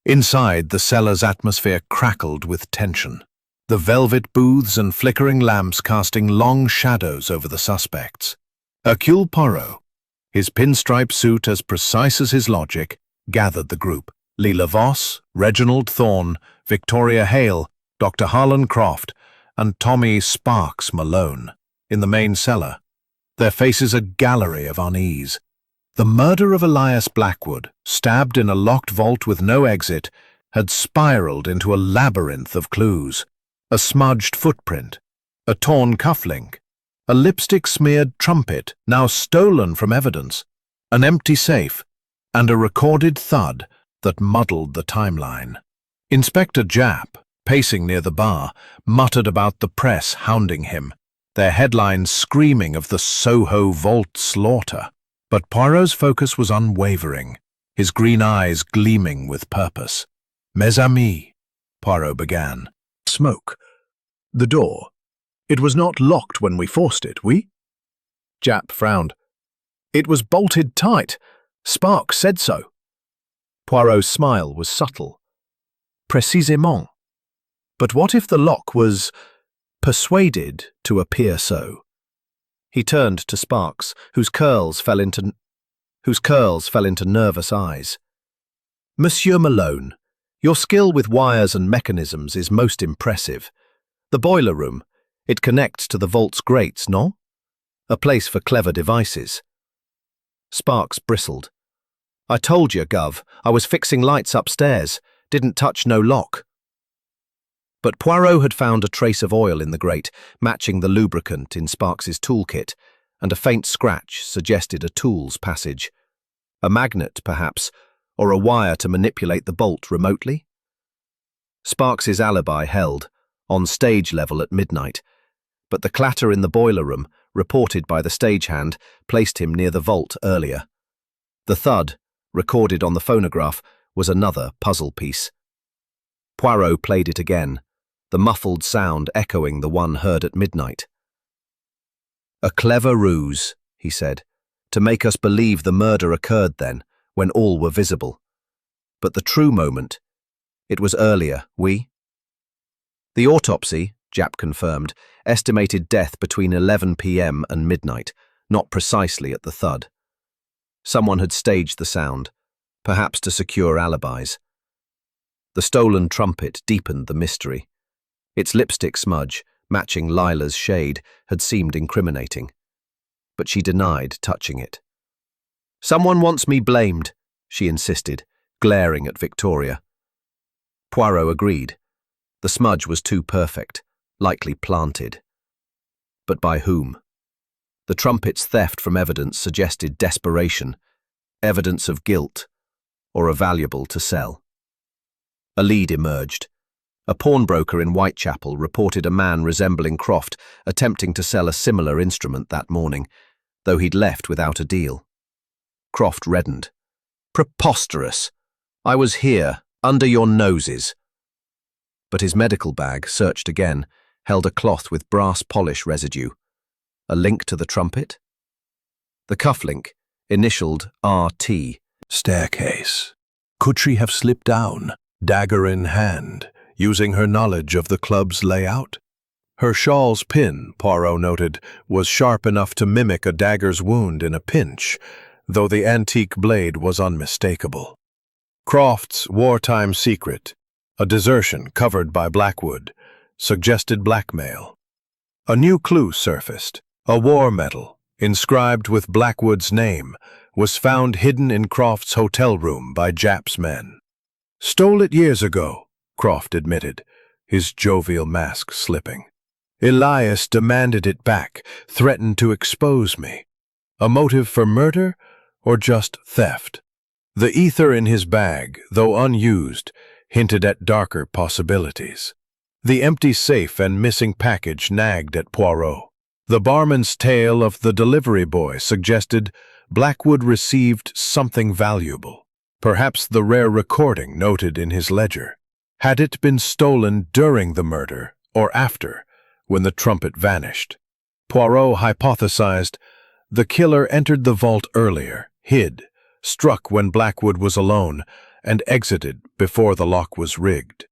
Inside, the Cellar's atmosphere crackled with tension, the velvet booths and flickering lamps casting long shadows over the suspects. Hercule Poirot, his pinstripe suit as precise as his logic, gathered the group. Leela Voss, Reginald Thorne, Victoria Hale, Dr. Harlan Croft, and Tommy Sparks Malone, in the main cellar, their faces a gallery of unease. The murder of Elias Blackwood, stabbed in a locked vault with no exit, had spiraled into a labyrinth of clues. A smudged footprint, a torn cufflink, a lipstick-smeared trumpet now stolen from evidence, an empty safe, and a recorded thud that muddled the timeline. Inspector Japp, pacing near the bar, muttered about the press hounding him, their headlines screaming of the Soho vault slaughter. But Poirot's focus was unwavering, his green eyes gleaming with purpose. "Mes amis," Poirot began. "Smoke. The door. It was not locked when we forced it, oui?" Japp frowned. "It was bolted tight. Sparks said so." Poirot's smile was subtle. "Précisément. But what if the lock was persuaded to appear so?" He turned to Sparks, whose curls fell into nervous eyes. "Monsieur Malone, your skill with wires and mechanisms is most impressive. The boiler room, it connects to the vault's grates, no? A place for clever devices." Sparks bristled. "I told you, Gov, I was fixing lights upstairs. Didn't touch no lock." But Poirot had found a trace of oil in the grate, matching the lubricant in Sparks's toolkit, and a faint scratch suggested a tool's passage. A magnet, perhaps, or a wire to manipulate the bolt remotely? Sparks's alibi held, on stage level at midnight, but the clatter in the boiler room, reported by the stagehand, placed him near the vault earlier. The thud, recorded on the phonograph, was another puzzle piece. Poirot played it again, the muffled sound echoing the one heard at midnight. "A clever ruse," he said, "to make us believe the murder occurred then, when all were visible. But the true moment, it was earlier, oui?" The autopsy, Japp confirmed, estimated death between 11 p.m. and midnight, not precisely at the thud. Someone had staged the sound, perhaps to secure alibis. The stolen trumpet deepened the mystery. Its lipstick smudge, matching Lila's shade, had seemed incriminating. But she denied touching it. "Someone wants me blamed," she insisted, glaring at Victoria. Poirot agreed. The smudge was too perfect, likely planted. But by whom? The trumpet's theft from evidence suggested desperation, evidence of guilt, or a valuable to sell. A lead emerged. A pawnbroker in Whitechapel reported a man resembling Croft attempting to sell a similar instrument that morning, though he'd left without a deal. Croft reddened. "Preposterous! I was here, under your noses." But his medical bag, searched again, held a cloth with brass polish residue. A link to the trumpet? The cufflink, initialed RT. Staircase. Could she have slipped down, dagger in hand, using her knowledge of the club's layout? Her shawl's pin, Poirot noted, was sharp enough to mimic a dagger's wound in a pinch, though the antique blade was unmistakable. Croft's wartime secret, a desertion covered by Blackwood, suggested blackmail. A new clue surfaced. A war medal, inscribed with Blackwood's name, was found hidden in Croft's hotel room by Japp's men. "Stole it years ago," Croft admitted, his jovial mask slipping. "Elias demanded it back, threatened to expose me. A motive for murder or just theft? The ether in his bag, though unused, hinted at darker possibilities. The empty safe and missing package nagged at Poirot. The barman's tale of the delivery boy suggested Blackwood received something valuable, perhaps the rare recording noted in his ledger. Had it been stolen during the murder or after, when the trumpet vanished? Poirot hypothesized the killer entered the vault earlier, hid, struck when Blackwood was alone, and exited before the lock was rigged.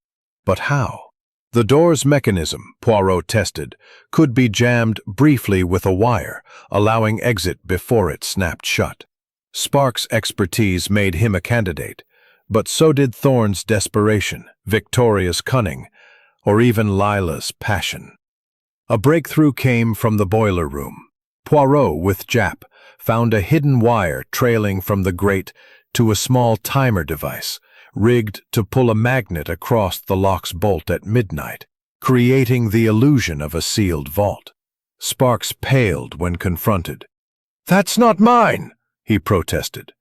But how? The door's mechanism, Poirot tested, could be jammed briefly with a wire, allowing exit before it snapped shut. Sparks' expertise made him a candidate, but so did Thorne's desperation, Victoria's cunning, or even Lila's passion. A breakthrough came from the boiler room. Poirot, with Japp, found a hidden wire trailing from the grate to a small timer device, rigged to pull a magnet across the lock's bolt at midnight, creating the illusion of a sealed vault. Sparks paled when confronted. "That's not mine," he protested.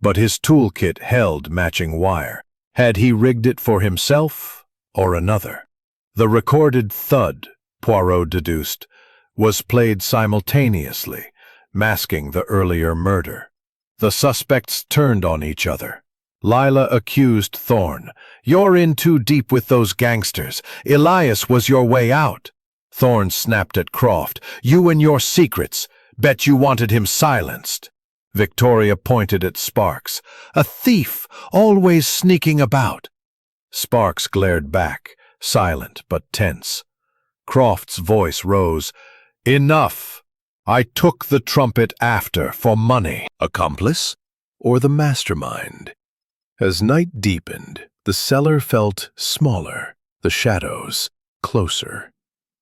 But his toolkit held matching wire. Had he rigged it for himself or another? The recorded thud, Poirot deduced, was played simultaneously, masking the earlier murder. The suspects turned on each other. Lila accused Thorne. "You're in too deep with those gangsters. Elias was your way out." Thorne snapped at Croft. "You and your secrets. Bet you wanted him silenced." Victoria pointed at Sparks. "A thief, always sneaking about." Sparks glared back, silent but tense. Croft's voice rose. "Enough! I took the trumpet after, for money." Accomplice? Or the mastermind? As night deepened, the cellar felt smaller, the shadows closer.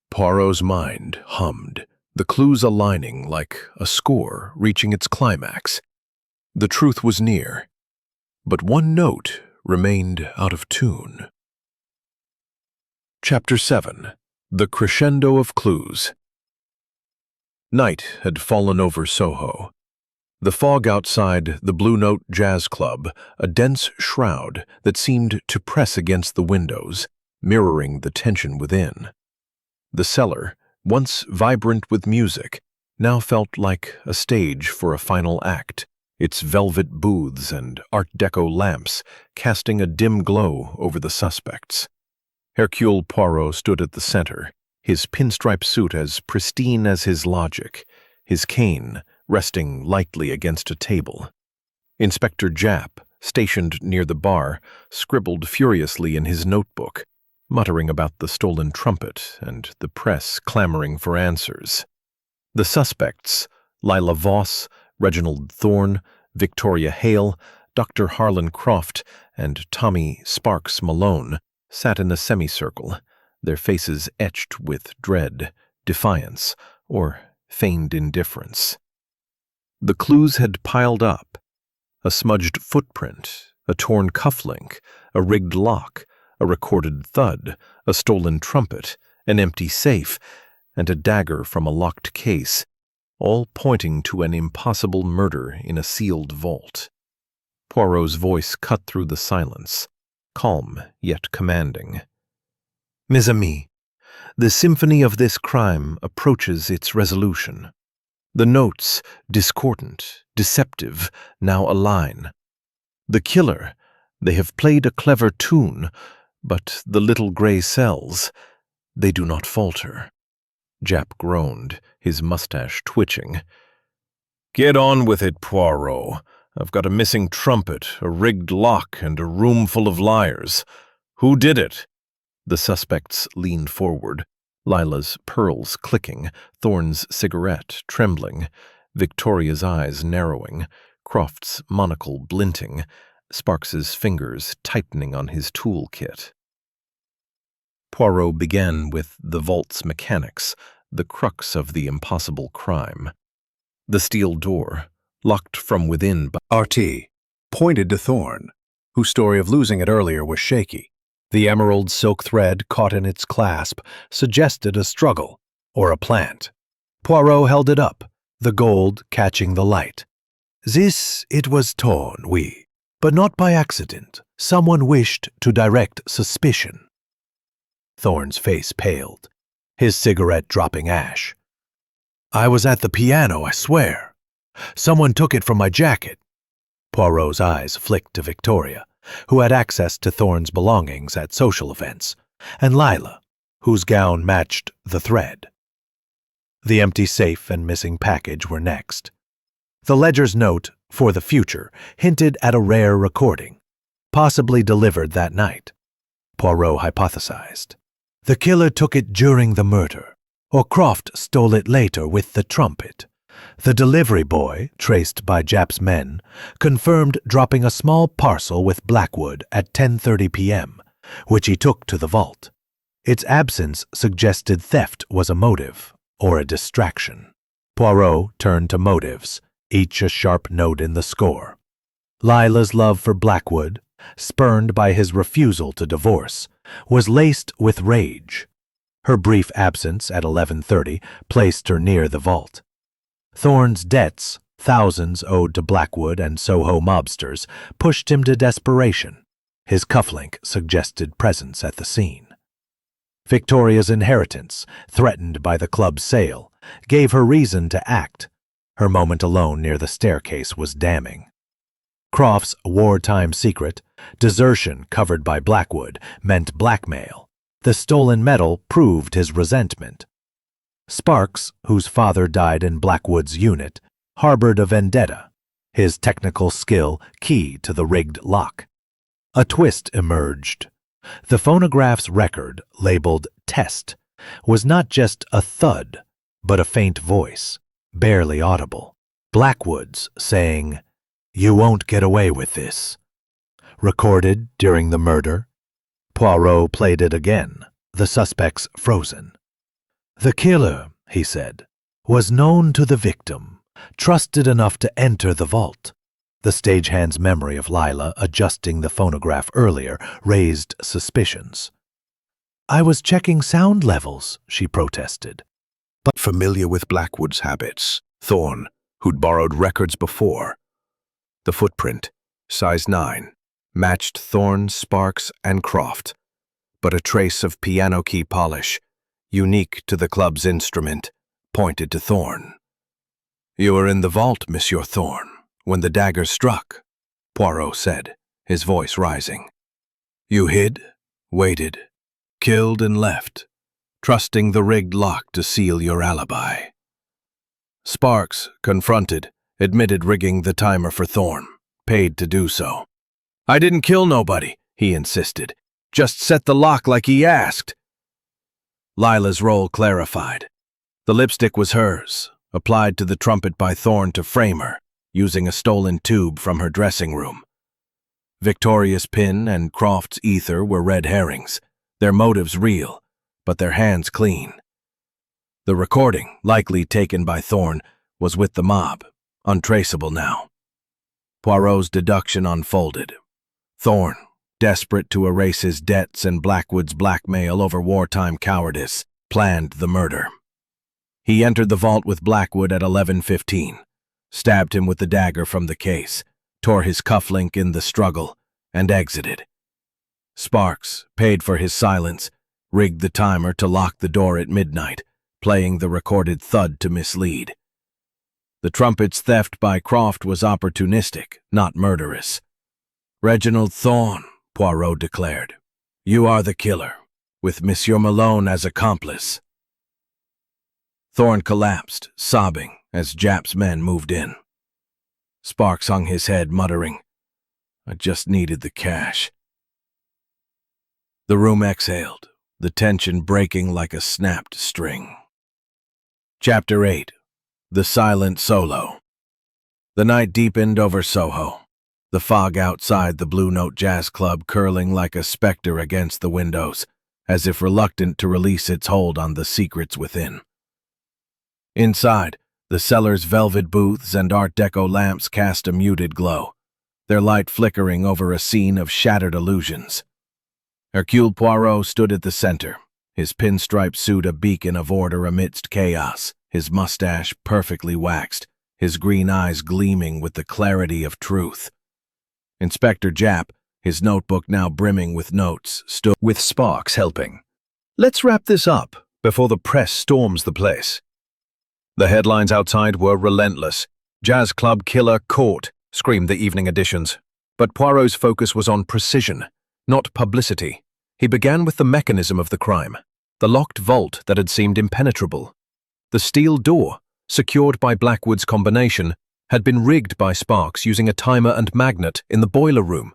Poirot's mind hummed, the clues aligning like a score reaching its climax. The truth was near, but one note remained out of tune. Chapter 7. The Crescendo of Clues. Night had fallen over Soho. The fog outside the Blue Note Jazz Club, a dense shroud that seemed to press against the windows, mirroring the tension within. The cellar, once vibrant with music, now felt like a stage for a final act, its velvet booths and Art Deco lamps casting a dim glow over the suspects. Hercule Poirot stood at the center, his pinstripe suit as pristine as his logic, his cane resting lightly against a table. Inspector Japp, stationed near the bar, scribbled furiously in his notebook, muttering about the stolen trumpet and the press clamoring for answers. The suspects, Lila Voss, Reginald Thorne, Victoria Hale, Dr. Harlan Croft, and Tommy Sparks Malone, sat in a semicircle, their faces etched with dread, defiance, or feigned indifference. The clues had piled up: a smudged footprint, a torn cufflink, a rigged lock, a recorded thud, a stolen trumpet, an empty safe, and a dagger from a locked case, all pointing to an impossible murder in a sealed vault. Poirot's voice cut through the silence, calm yet commanding. "Mes amis, the symphony of this crime approaches its resolution. The notes, discordant, deceptive, now align. The killer, they have played a clever tune, but the little gray cells, they do not falter." Japp groaned, his mustache twitching. "Get on with it, Poirot. I've got a missing trumpet, a rigged lock, and a room full of liars. Who did it?" The suspects leaned forward, Lila's pearls clicking, Thorne's cigarette trembling, Victoria's eyes narrowing, Croft's monocle glinting, Sparks's fingers tightening on his toolkit. Poirot began with the vault's mechanics, the crux of the impossible crime. The steel door, locked from within by RT, pointed to Thorne, whose story of losing it earlier was shaky. The emerald silk thread caught in its clasp suggested a struggle or a plant. Poirot held it up, the gold catching the light. "This it was torn, oui, but not by accident. Someone wished to direct suspicion." Thorne's face paled, his cigarette dropping ash. "I was at the piano, I swear. Someone took it from my jacket." Poirot's eyes flicked to Victoria, who had access to Thorne's belongings at social events, and Lila, whose gown matched the thread. The empty safe and missing package were next. The ledger's note, for the future, hinted at a rare recording, possibly delivered that night. Poirot hypothesized. The killer took it during the murder, or Croft stole it later with the trumpet. The delivery boy, traced by Japp's men, confirmed dropping a small parcel with Blackwood at 10:30 p.m., which he took to the vault. Its absence suggested theft was a motive, or a distraction. Poirot turned to motives, each a sharp note in the score. Lila's love for Blackwood, spurned by his refusal to divorce, was laced with rage. Her brief absence at 11:30 placed her near the vault. Thorne's debts, thousands owed to Blackwood and Soho mobsters, pushed him to desperation. His cufflink suggested presence at the scene. Victoria's inheritance, threatened by the club's sale, gave her reason to act. Her moment alone near the staircase was damning. Croft's wartime secret, desertion covered by Blackwood, meant blackmail. The stolen medal proved his resentment. Sparks, whose father died in Blackwood's unit, harbored a vendetta, his technical skill key to the rigged lock. A twist emerged. The phonograph's record, labeled Test, was not just a thud, but a faint voice, barely audible. Blackwood's saying, "You won't get away with this." Recorded during the murder, Poirot played it again, the suspects frozen. "The killer," he said, "was known to the victim, trusted enough to enter the vault." The stagehand's memory of Lila adjusting the phonograph earlier raised suspicions. "I was checking sound levels," she protested. But familiar with Blackwood's habits, Thorne, who'd borrowed records before. The footprint, size 9, matched Thorne, Sparks, and Croft, but a trace of piano key polish, unique to the club's instrument, pointed to Thorne. "You were in the vault, Monsieur Thorne, when the dagger struck," Poirot said, his voice rising. "You hid, waited, killed and left, trusting the rigged lock to seal your alibi." Sparks, confronted, admitted rigging the timer for Thorne, paid to do so. "I didn't kill nobody," he insisted. "Just set the lock like he asked." Lila's role clarified. The lipstick was hers, applied to the trumpet by Thorne to frame her, using a stolen tube from her dressing room. Victoria's pin and Croft's ether were red herrings, their motives real, but their hands clean. The recording, likely taken by Thorne, was with the mob, untraceable now. Poirot's deduction unfolded. Thorne, desperate to erase his debts and Blackwood's blackmail over wartime cowardice, planned the murder. He entered the vault with Blackwood at 11:15, stabbed him with the dagger from the case, tore his cufflink in the struggle, and exited. Sparks, paid for his silence, rigged the timer to lock the door at midnight, playing the recorded thud to mislead. The trumpet's theft by Croft was opportunistic, not murderous. "Reginald Thorne," Poirot declared, "you are the killer, with Monsieur Malone as accomplice." Thorne collapsed, sobbing, as Japp's men moved in. Sparks hung his head, muttering, "I just needed the cash." The room exhaled, the tension breaking like a snapped string. Chapter 8. The Silent Solo. The night deepened over Soho, the fog outside the Blue Note Jazz Club curling like a specter against the windows, as if reluctant to release its hold on the secrets within. Inside, the Cellar's velvet booths and Art Deco lamps cast a muted glow, their light flickering over a scene of shattered illusions. Hercule Poirot stood at the center, his pinstripe suit a beacon of order amidst chaos, his mustache perfectly waxed, his green eyes gleaming with the clarity of truth. Inspector Japp, his notebook now brimming with notes, stood with Sparks helping. "Let's wrap this up before the press storms the place." The headlines outside were relentless. "Jazz Club Killer Caught," screamed the evening editions. But Poirot's focus was on precision, not publicity. He began with the mechanism of the crime, the locked vault that had seemed impenetrable. The steel door, secured by Blackwood's combination, had been rigged by Sparks using a timer and magnet in the boiler room,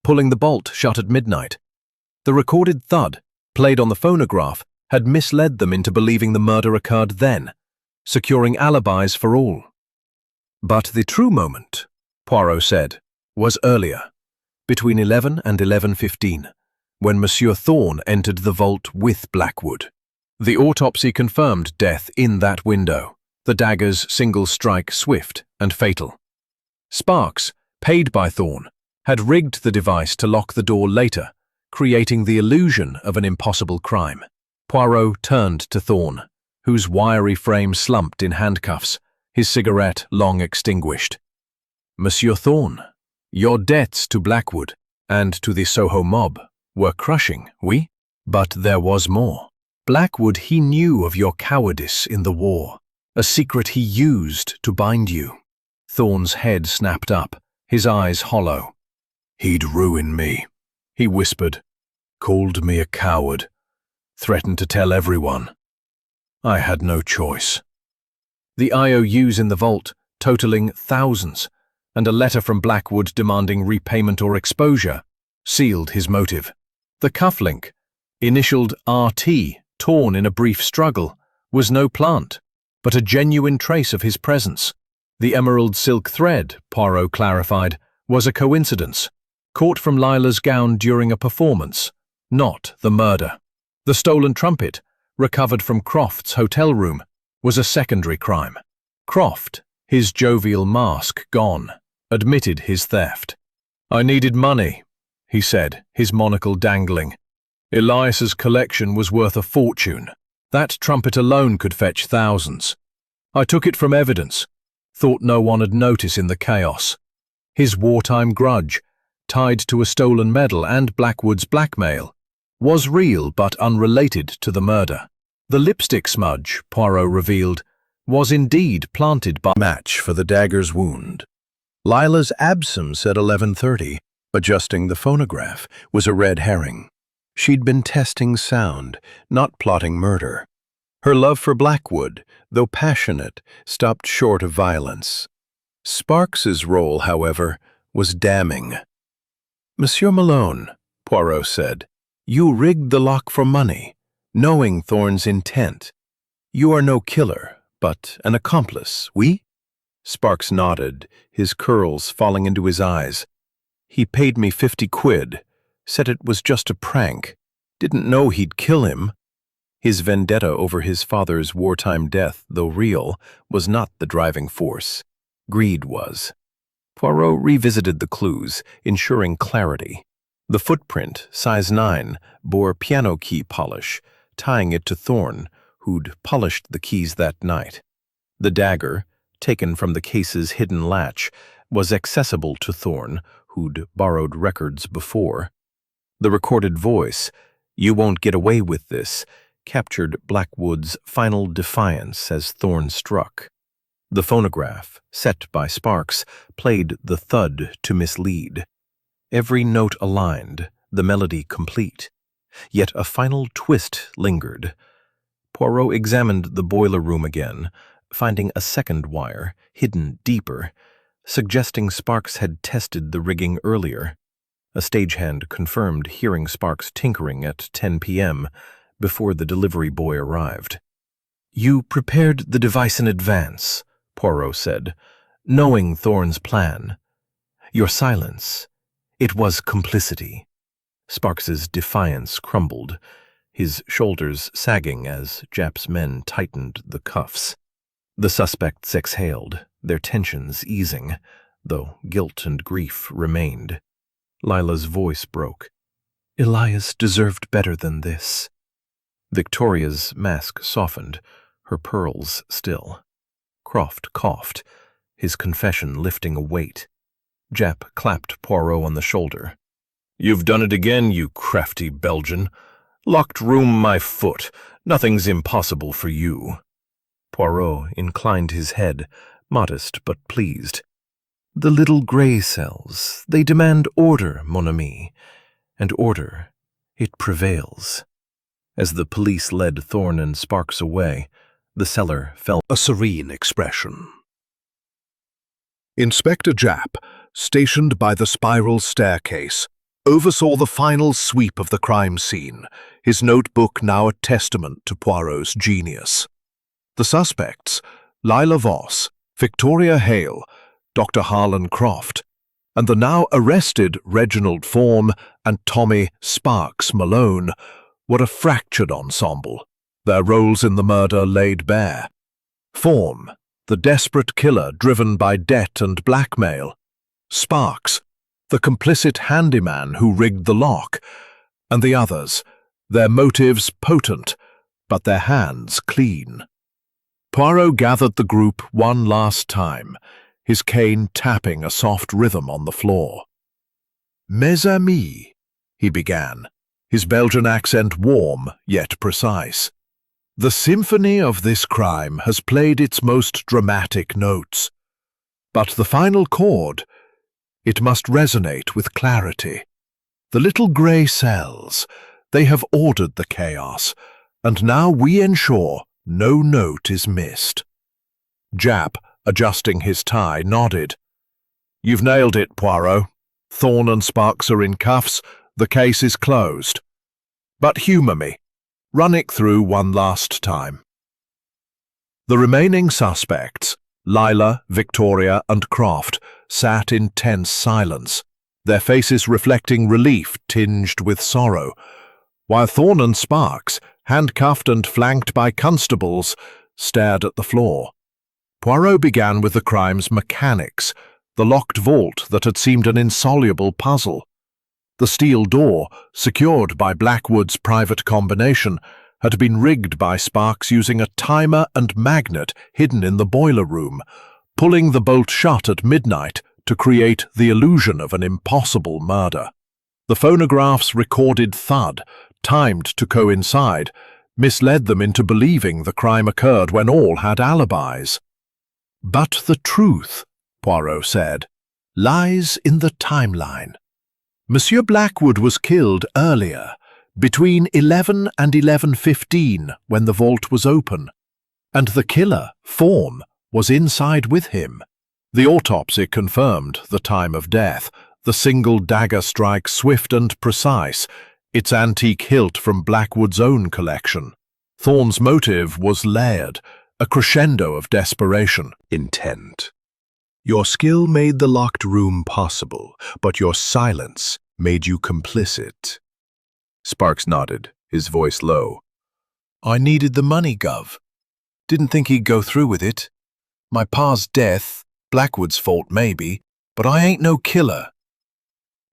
pulling the bolt shut at midnight. The recorded thud, played on the phonograph, had misled them into believing the murder occurred then, securing alibis for all. But the true moment, Poirot said, was earlier, between 11 and 11:15, when Monsieur Thorne entered the vault with Blackwood. The autopsy confirmed death in that window, the dagger's single strike swift and fatal. Sparks, paid by Thorne, had rigged the device to lock the door later, creating the illusion of an impossible crime. Poirot turned to Thorne, whose wiry frame slumped in handcuffs, his cigarette long extinguished. "Monsieur Thorne, your debts to Blackwood and to the Soho mob were crushing, oui?" But there was more. Blackwood, he knew of your cowardice in the war, a secret he used to bind you. Thorne's head snapped up, his eyes hollow. He'd ruin me, he whispered. Called me a coward. Threatened to tell everyone. I had no choice. The IOUs in the vault, totaling thousands, and a letter from Blackwood demanding repayment or exposure, sealed his motive. The cufflink, initialed RT, torn in a brief struggle, was no plant, but a genuine trace of his presence. The emerald silk thread, Poirot clarified, was a coincidence, caught from Lila's gown during a performance, not the murder. The stolen trumpet, recovered from Croft's hotel room, was a secondary crime. Croft, his jovial mask gone, admitted his theft. I needed money, he said, his monocle dangling. Elias's collection was worth a fortune. That trumpet alone could fetch thousands. I took it from evidence, thought no one would notice in the chaos. His wartime grudge, tied to a stolen medal and Blackwood's blackmail, was real but unrelated to the murder. The lipstick smudge, Poirot revealed, was indeed planted by match for the dagger's wound. Lila's absence at 11:30, adjusting the phonograph, was a red herring. She'd been testing sound, not plotting murder. Her love for Blackwood, though passionate, stopped short of violence. Sparks's role, however, was damning. Monsieur Malone, Poirot said, you rigged the lock for money, knowing Thorne's intent. You are no killer, but an accomplice, oui? Sparks nodded, his curls falling into his eyes. He paid me 50 quid, said it was just a prank, didn't know he'd kill him. His vendetta over his father's wartime death, though real, was not the driving force. Greed was. Poirot revisited the clues, ensuring clarity. The footprint, size 9, bore piano key polish, tying it to Thorne, who'd polished the keys that night. The dagger, taken from the case's hidden latch, was accessible to Thorne, who'd borrowed records before. The recorded voice, "You won't get away with this," captured Blackwood's final defiance as Thorne struck. The phonograph, set by Sparks, played the thud to mislead. Every note aligned, the melody complete. Yet a final twist lingered. Poirot examined the boiler room again, finding a second wire, hidden deeper, suggesting Sparks had tested the rigging earlier. A stagehand confirmed hearing Sparks tinkering at 10 p.m. before the delivery boy arrived. "You prepared the device in advance," Poirot said, "knowing Thorne's plan. Your silence, it was complicity." Sparks's defiance crumbled, his shoulders sagging as Japp's men tightened the cuffs. The suspects exhaled, their tensions easing, though guilt and grief remained. Lila's voice broke. "Elias deserved better than this." Victoria's mask softened, her pearls still. Croft coughed, his confession lifting a weight. Japp clapped Poirot on the shoulder. "You've done it again, you crafty Belgian. Locked room my foot. Nothing's impossible for you." Poirot inclined his head, modest but pleased. "The little grey cells, they demand order, mon ami. And order, it prevails." As the police led Thorne and Sparks away, the cellar felt a serene expression. Inspector Japp, stationed by the spiral staircase, oversaw the final sweep of the crime scene, his notebook now a testament to Poirot's genius. The suspects, Lila Voss, Victoria Hale, Dr. Harlan Croft, and the now arrested Reginald Form and Tommy Sparks Malone, were a fractured ensemble, their roles in the murder laid bare. Form, the desperate killer driven by debt and blackmail. Sparks, the complicit handyman who rigged the lock. And the others, their motives potent, but their hands clean. Poirot gathered the group one last time, his cane tapping a soft rhythm on the floor. "Mes amis," he began, his Belgian accent warm yet precise. The symphony of this crime has played its most dramatic notes. But the final chord, it must resonate with clarity. The little grey cells, they have ordered the chaos, and now we ensure no note is missed. Jap, adjusting his tie, nodded. You've nailed it, Poirot. Thorn and Sparks are in cuffs. The case is closed. But humour me. Run it through one last time. The remaining suspects, Lila, Victoria, and Croft, sat in tense silence, their faces reflecting relief tinged with sorrow, while Thorn and Sparks, handcuffed and flanked by constables, stared at the floor. Poirot began with the crime's mechanics, the locked vault that had seemed an insoluble puzzle. The steel door, secured by Blackwood's private combination, had been rigged by Sparks using a timer and magnet hidden in the boiler room, pulling the bolt shut at midnight to create the illusion of an impossible murder. The phonograph's recorded thud, timed to coincide, misled them into believing the crime occurred when all had alibis. But the truth, Poirot said, lies in the timeline. Monsieur Blackwood was killed earlier, between 11 and 11:15 when the vault was open, and the killer, Thorn, was inside with him. The autopsy confirmed the time of death, the single dagger strike swift and precise, its antique hilt from Blackwood's own collection. Thorn's motive was layered, a crescendo of desperation. Intent. Your skill made the locked room possible, but your silence made you complicit. Sparks nodded, his voice low. I needed the money, Gov. Didn't think he'd go through with it. My pa's death, Blackwood's fault maybe, but I ain't no killer.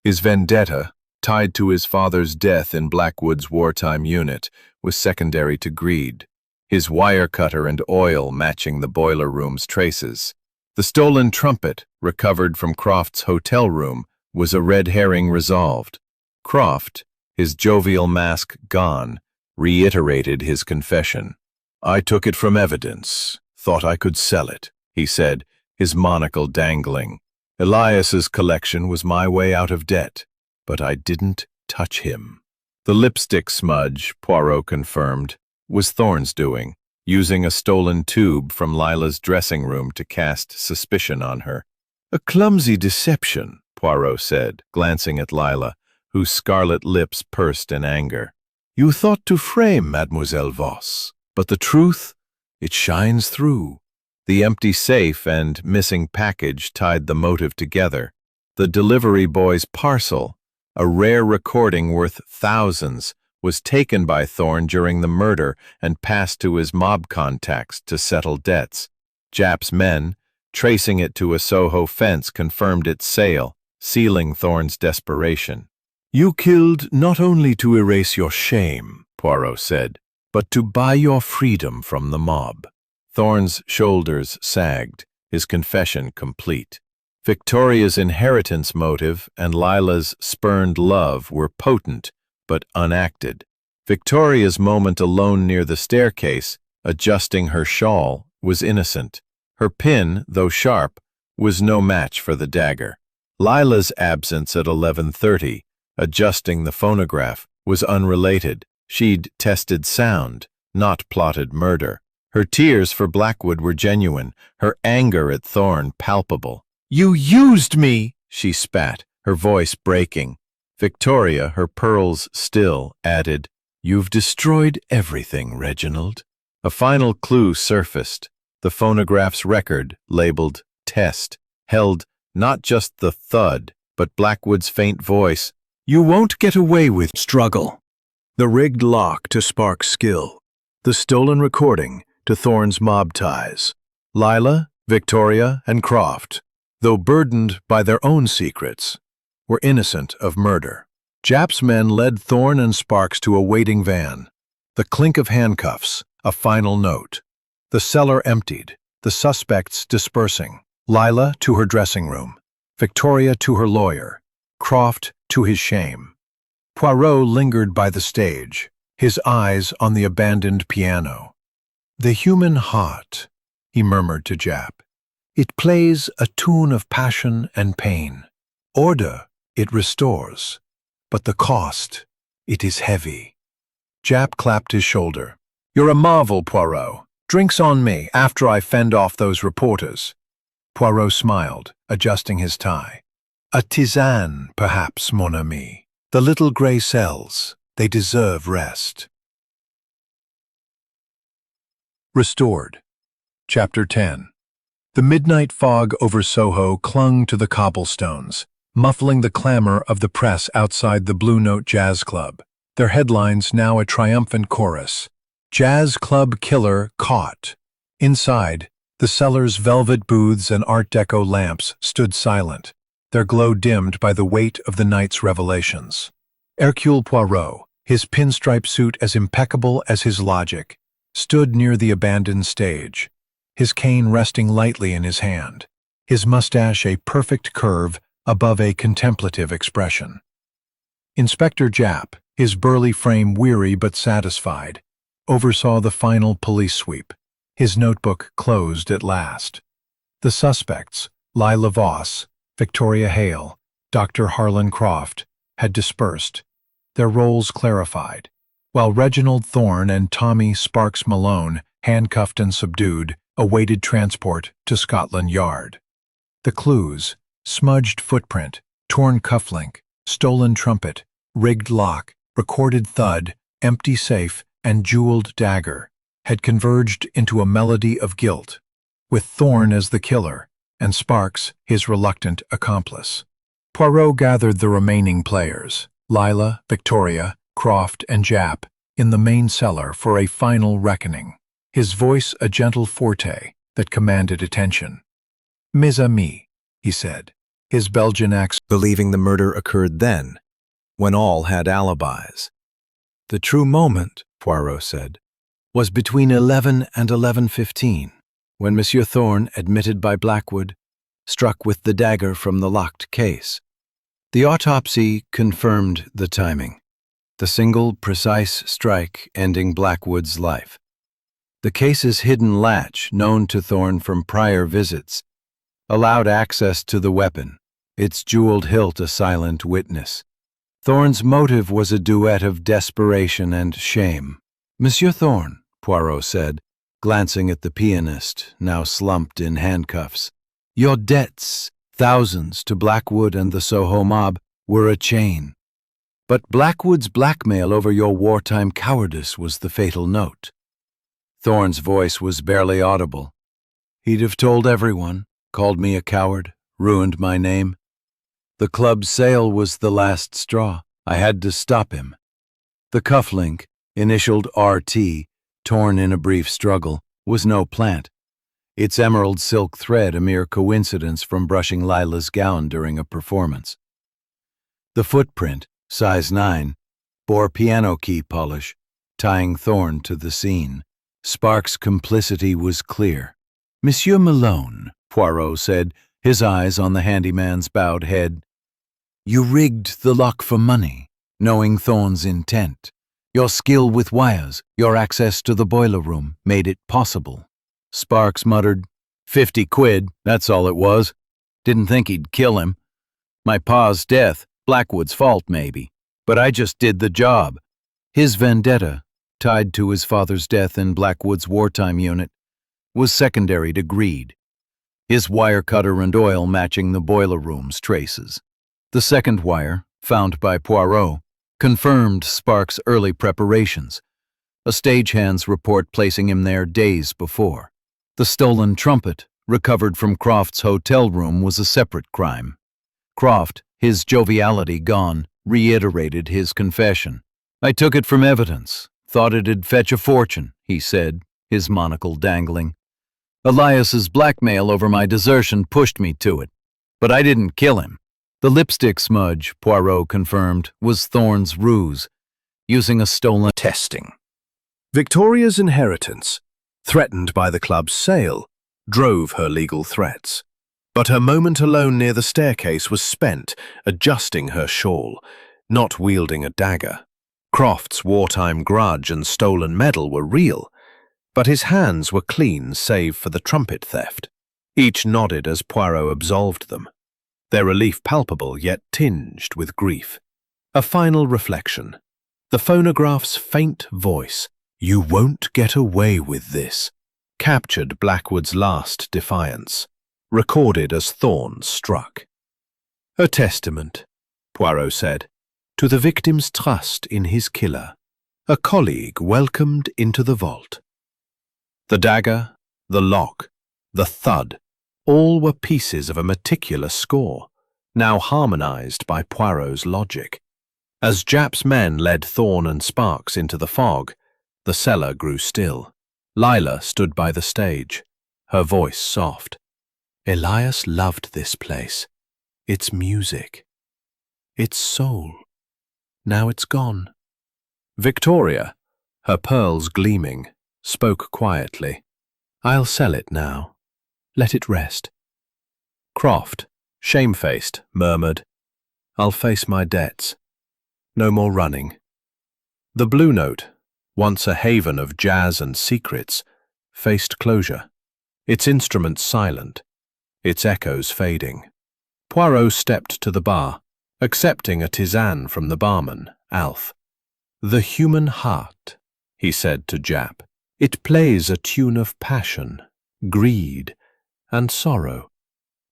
His vendetta, tied to his father's death in Blackwood's wartime unit, was secondary to greed, his wire cutter and oil matching the boiler room's traces. The stolen trumpet, recovered from Croft's hotel room, was a red herring resolved. Croft, his jovial mask gone, reiterated his confession. I took it from evidence, thought I could sell it, he said, his monocle dangling. Elias's collection was my way out of debt, but I didn't touch him. The lipstick smudge, Poirot confirmed, was Thorn's doing, using a stolen tube from Lila's dressing room to cast suspicion on her. A clumsy deception, Poirot said, glancing at Lila, whose scarlet lips pursed in anger. You thought to frame Mademoiselle Voss, but the truth, it shines through. The empty safe and missing package tied the motive together. The delivery boy's parcel, a rare recording worth thousands, was taken by Thorn during the murder and passed to his mob contacts to settle debts. Jap's men, tracing it to a Soho fence, confirmed its sale, sealing Thorn's desperation. You killed not only to erase your shame, Poirot said, but to buy your freedom from the mob. Thorn's shoulders sagged, his confession complete. Victoria's inheritance motive and Lila's spurned love were potent, but unacted. Victoria's moment alone near the staircase, adjusting her shawl, was innocent. Her pin, though sharp, was no match for the dagger. Lila's absence at 11:30, adjusting the phonograph, was unrelated. She'd tested sound, not plotted murder. Her tears for Blackwood were genuine, her anger at Thorn palpable. You used me, she spat, her voice breaking. Victoria, her pearls still, added, You've destroyed everything, Reginald. A final clue surfaced. The phonograph's record, labeled Test, held not just the thud, but Blackwood's faint voice. You won't get away with struggle. The rigged lock to Sparks' skill. The stolen recording to Thorn's mob ties. Lila, Victoria, and Croft, though burdened by their own secrets, were innocent of murder. Jap's men led Thorn and Sparks to a waiting van. The clink of handcuffs, a final note. The cellar emptied, the suspects dispersing. Lila to her dressing room, Victoria to her lawyer, Croft to his shame. Poirot lingered by the stage, his eyes on the abandoned piano. "The human heart," he murmured to Jap. "It plays a tune of passion and pain. Order it restores, but the cost, it is heavy." Jap clapped his shoulder. "You're a marvel, Poirot. Drinks on me after I fend off those reporters." Poirot smiled, adjusting his tie. "A tisane, perhaps, mon ami. The little grey cells, they deserve rest." Restored. Chapter 10. The midnight fog over Soho clung to the cobblestones, muffling the clamor of the press outside the Blue Note Jazz Club, their headlines now a triumphant chorus. "Jazz Club Killer Caught." Inside, the Cellar's velvet booths and Art Deco lamps stood silent, their glow dimmed by the weight of the night's revelations. Hercule Poirot, his pinstripe suit as impeccable as his logic, stood near the abandoned stage, his cane resting lightly in his hand, his mustache a perfect curve above a contemplative expression. Inspector Jap, his burly frame weary but satisfied, oversaw the final police sweep, his notebook closed at last. The suspects, Lila Voss, Victoria Hale, Dr. Harlan Croft, had dispersed, their roles clarified, while Reginald Thorne and Tommy Sparks Malone, handcuffed and subdued, awaited transport to Scotland Yard. The clues, smudged footprint, torn cufflink, stolen trumpet, rigged lock, recorded thud, empty safe, and jeweled dagger, had converged into a melody of guilt, with Thorne as the killer and Sparks his reluctant accomplice. Poirot gathered the remaining players, Lila, Victoria, Croft, and Jap, in the main cellar for a final reckoning, his voice a gentle forte that commanded attention. "Mes amis," he said, his Belgian accent believing the murder occurred then, when all had alibis. "The true moment," Poirot said, "was between 11 and 11:15, when Monsieur Thorne, admitted by Blackwood, struck with the dagger from the locked case. The autopsy confirmed the timing, the single precise strike ending Blackwood's life. The case's hidden latch, known to Thorne from prior visits, allowed access to the weapon, its jeweled hilt a silent witness. Thorne's motive was a duet of desperation and shame. "Monsieur Thorne," Poirot said, glancing at the pianist, now slumped in handcuffs, "your debts, thousands to Blackwood and the Soho mob, were a chain. But Blackwood's blackmail over your wartime cowardice was the fatal note." Thorne's voice was barely audible. "He'd have told everyone, called me a coward, ruined my name. The club's sale was the last straw. I had to stop him." The cufflink, initialed RT, torn in a brief struggle, was no plant, its emerald silk thread a mere coincidence from brushing Lila's gown during a performance. The footprint, size 9, bore piano key polish, tying Thorne to the scene. Sparks' complicity was clear. "Monsieur Malone," Poirot said, his eyes on the handyman's bowed head, "you rigged the lock for money, knowing Thorne's intent. Your skill with wires, your access to the boiler room, made it possible." Sparks muttered, "50 quid, that's all it was. Didn't think he'd kill him. My pa's death, Blackwood's fault maybe, but I just did the job." His vendetta, tied to his father's death in Blackwood's wartime unit, was secondary to greed, his wire cutter and oil matching the boiler room's traces. The second wire, found by Poirot, confirmed Sparks' early preparations, a stagehand's report placing him there days before. The stolen trumpet, recovered from Croft's hotel room, was a separate crime. Croft, his joviality gone, reiterated his confession. "I took it from evidence, thought it'd fetch a fortune," he said, his monocle dangling. "Elias's blackmail over my desertion pushed me to it, but I didn't kill him." The lipstick smudge, Poirot confirmed, was Thorne's ruse, using a stolen Testing. Victoria's inheritance, threatened by the club's sale, drove her legal threats. But her moment alone near the staircase was spent adjusting her shawl, not wielding a dagger. Croft's wartime grudge and stolen medal were real, but his hands were clean save for the trumpet theft. Each nodded as Poirot absolved them, their relief palpable yet tinged with grief. A final reflection. The phonograph's faint voice, "You won't get away with this," captured Blackwood's last defiance, recorded as Thorn struck. "A testament," Poirot said, "to the victim's trust in his killer, a colleague welcomed into the vault." The dagger, the lock, the thud, all were pieces of a meticulous score, now harmonized by Poirot's logic. As Japp's men led Thorn and Sparks into the fog, the cellar grew still. Lila stood by the stage, her voice soft. Elias loved this place, its music, its soul. Now it's gone. Victoria, her pearls gleaming, spoke quietly. "I'll sell it now. Let it rest." Croft, shamefaced, murmured, "I'll face my debts. No more running." The Blue Note, once a haven of jazz and secrets, faced closure, its instruments silent, its echoes fading. Poirot stepped to the bar, accepting a tisane from the barman, Alf. "The human heart," he said to Japp. "It plays a tune of passion, greed, and sorrow.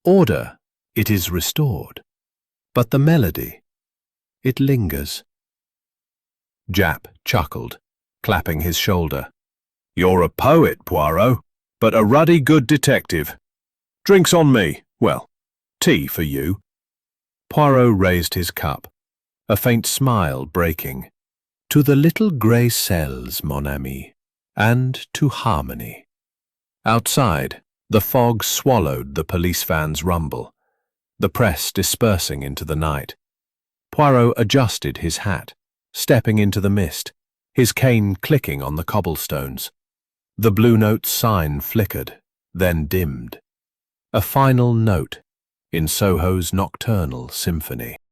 Order, it is restored. But the melody, it lingers." Japp chuckled, clapping his shoulder. "You're a poet, Poirot, but a ruddy good detective. Drinks on me. Well, tea for you." Poirot raised his cup, a faint smile breaking. "To the little grey cells, mon ami, and to harmony." Outside, the fog swallowed the police van's rumble, the press dispersing into the night. Poirot adjusted his hat, stepping into the mist, his cane clicking on the cobblestones. The Blue Note sign flickered, then dimmed. A final note in Soho's nocturnal symphony.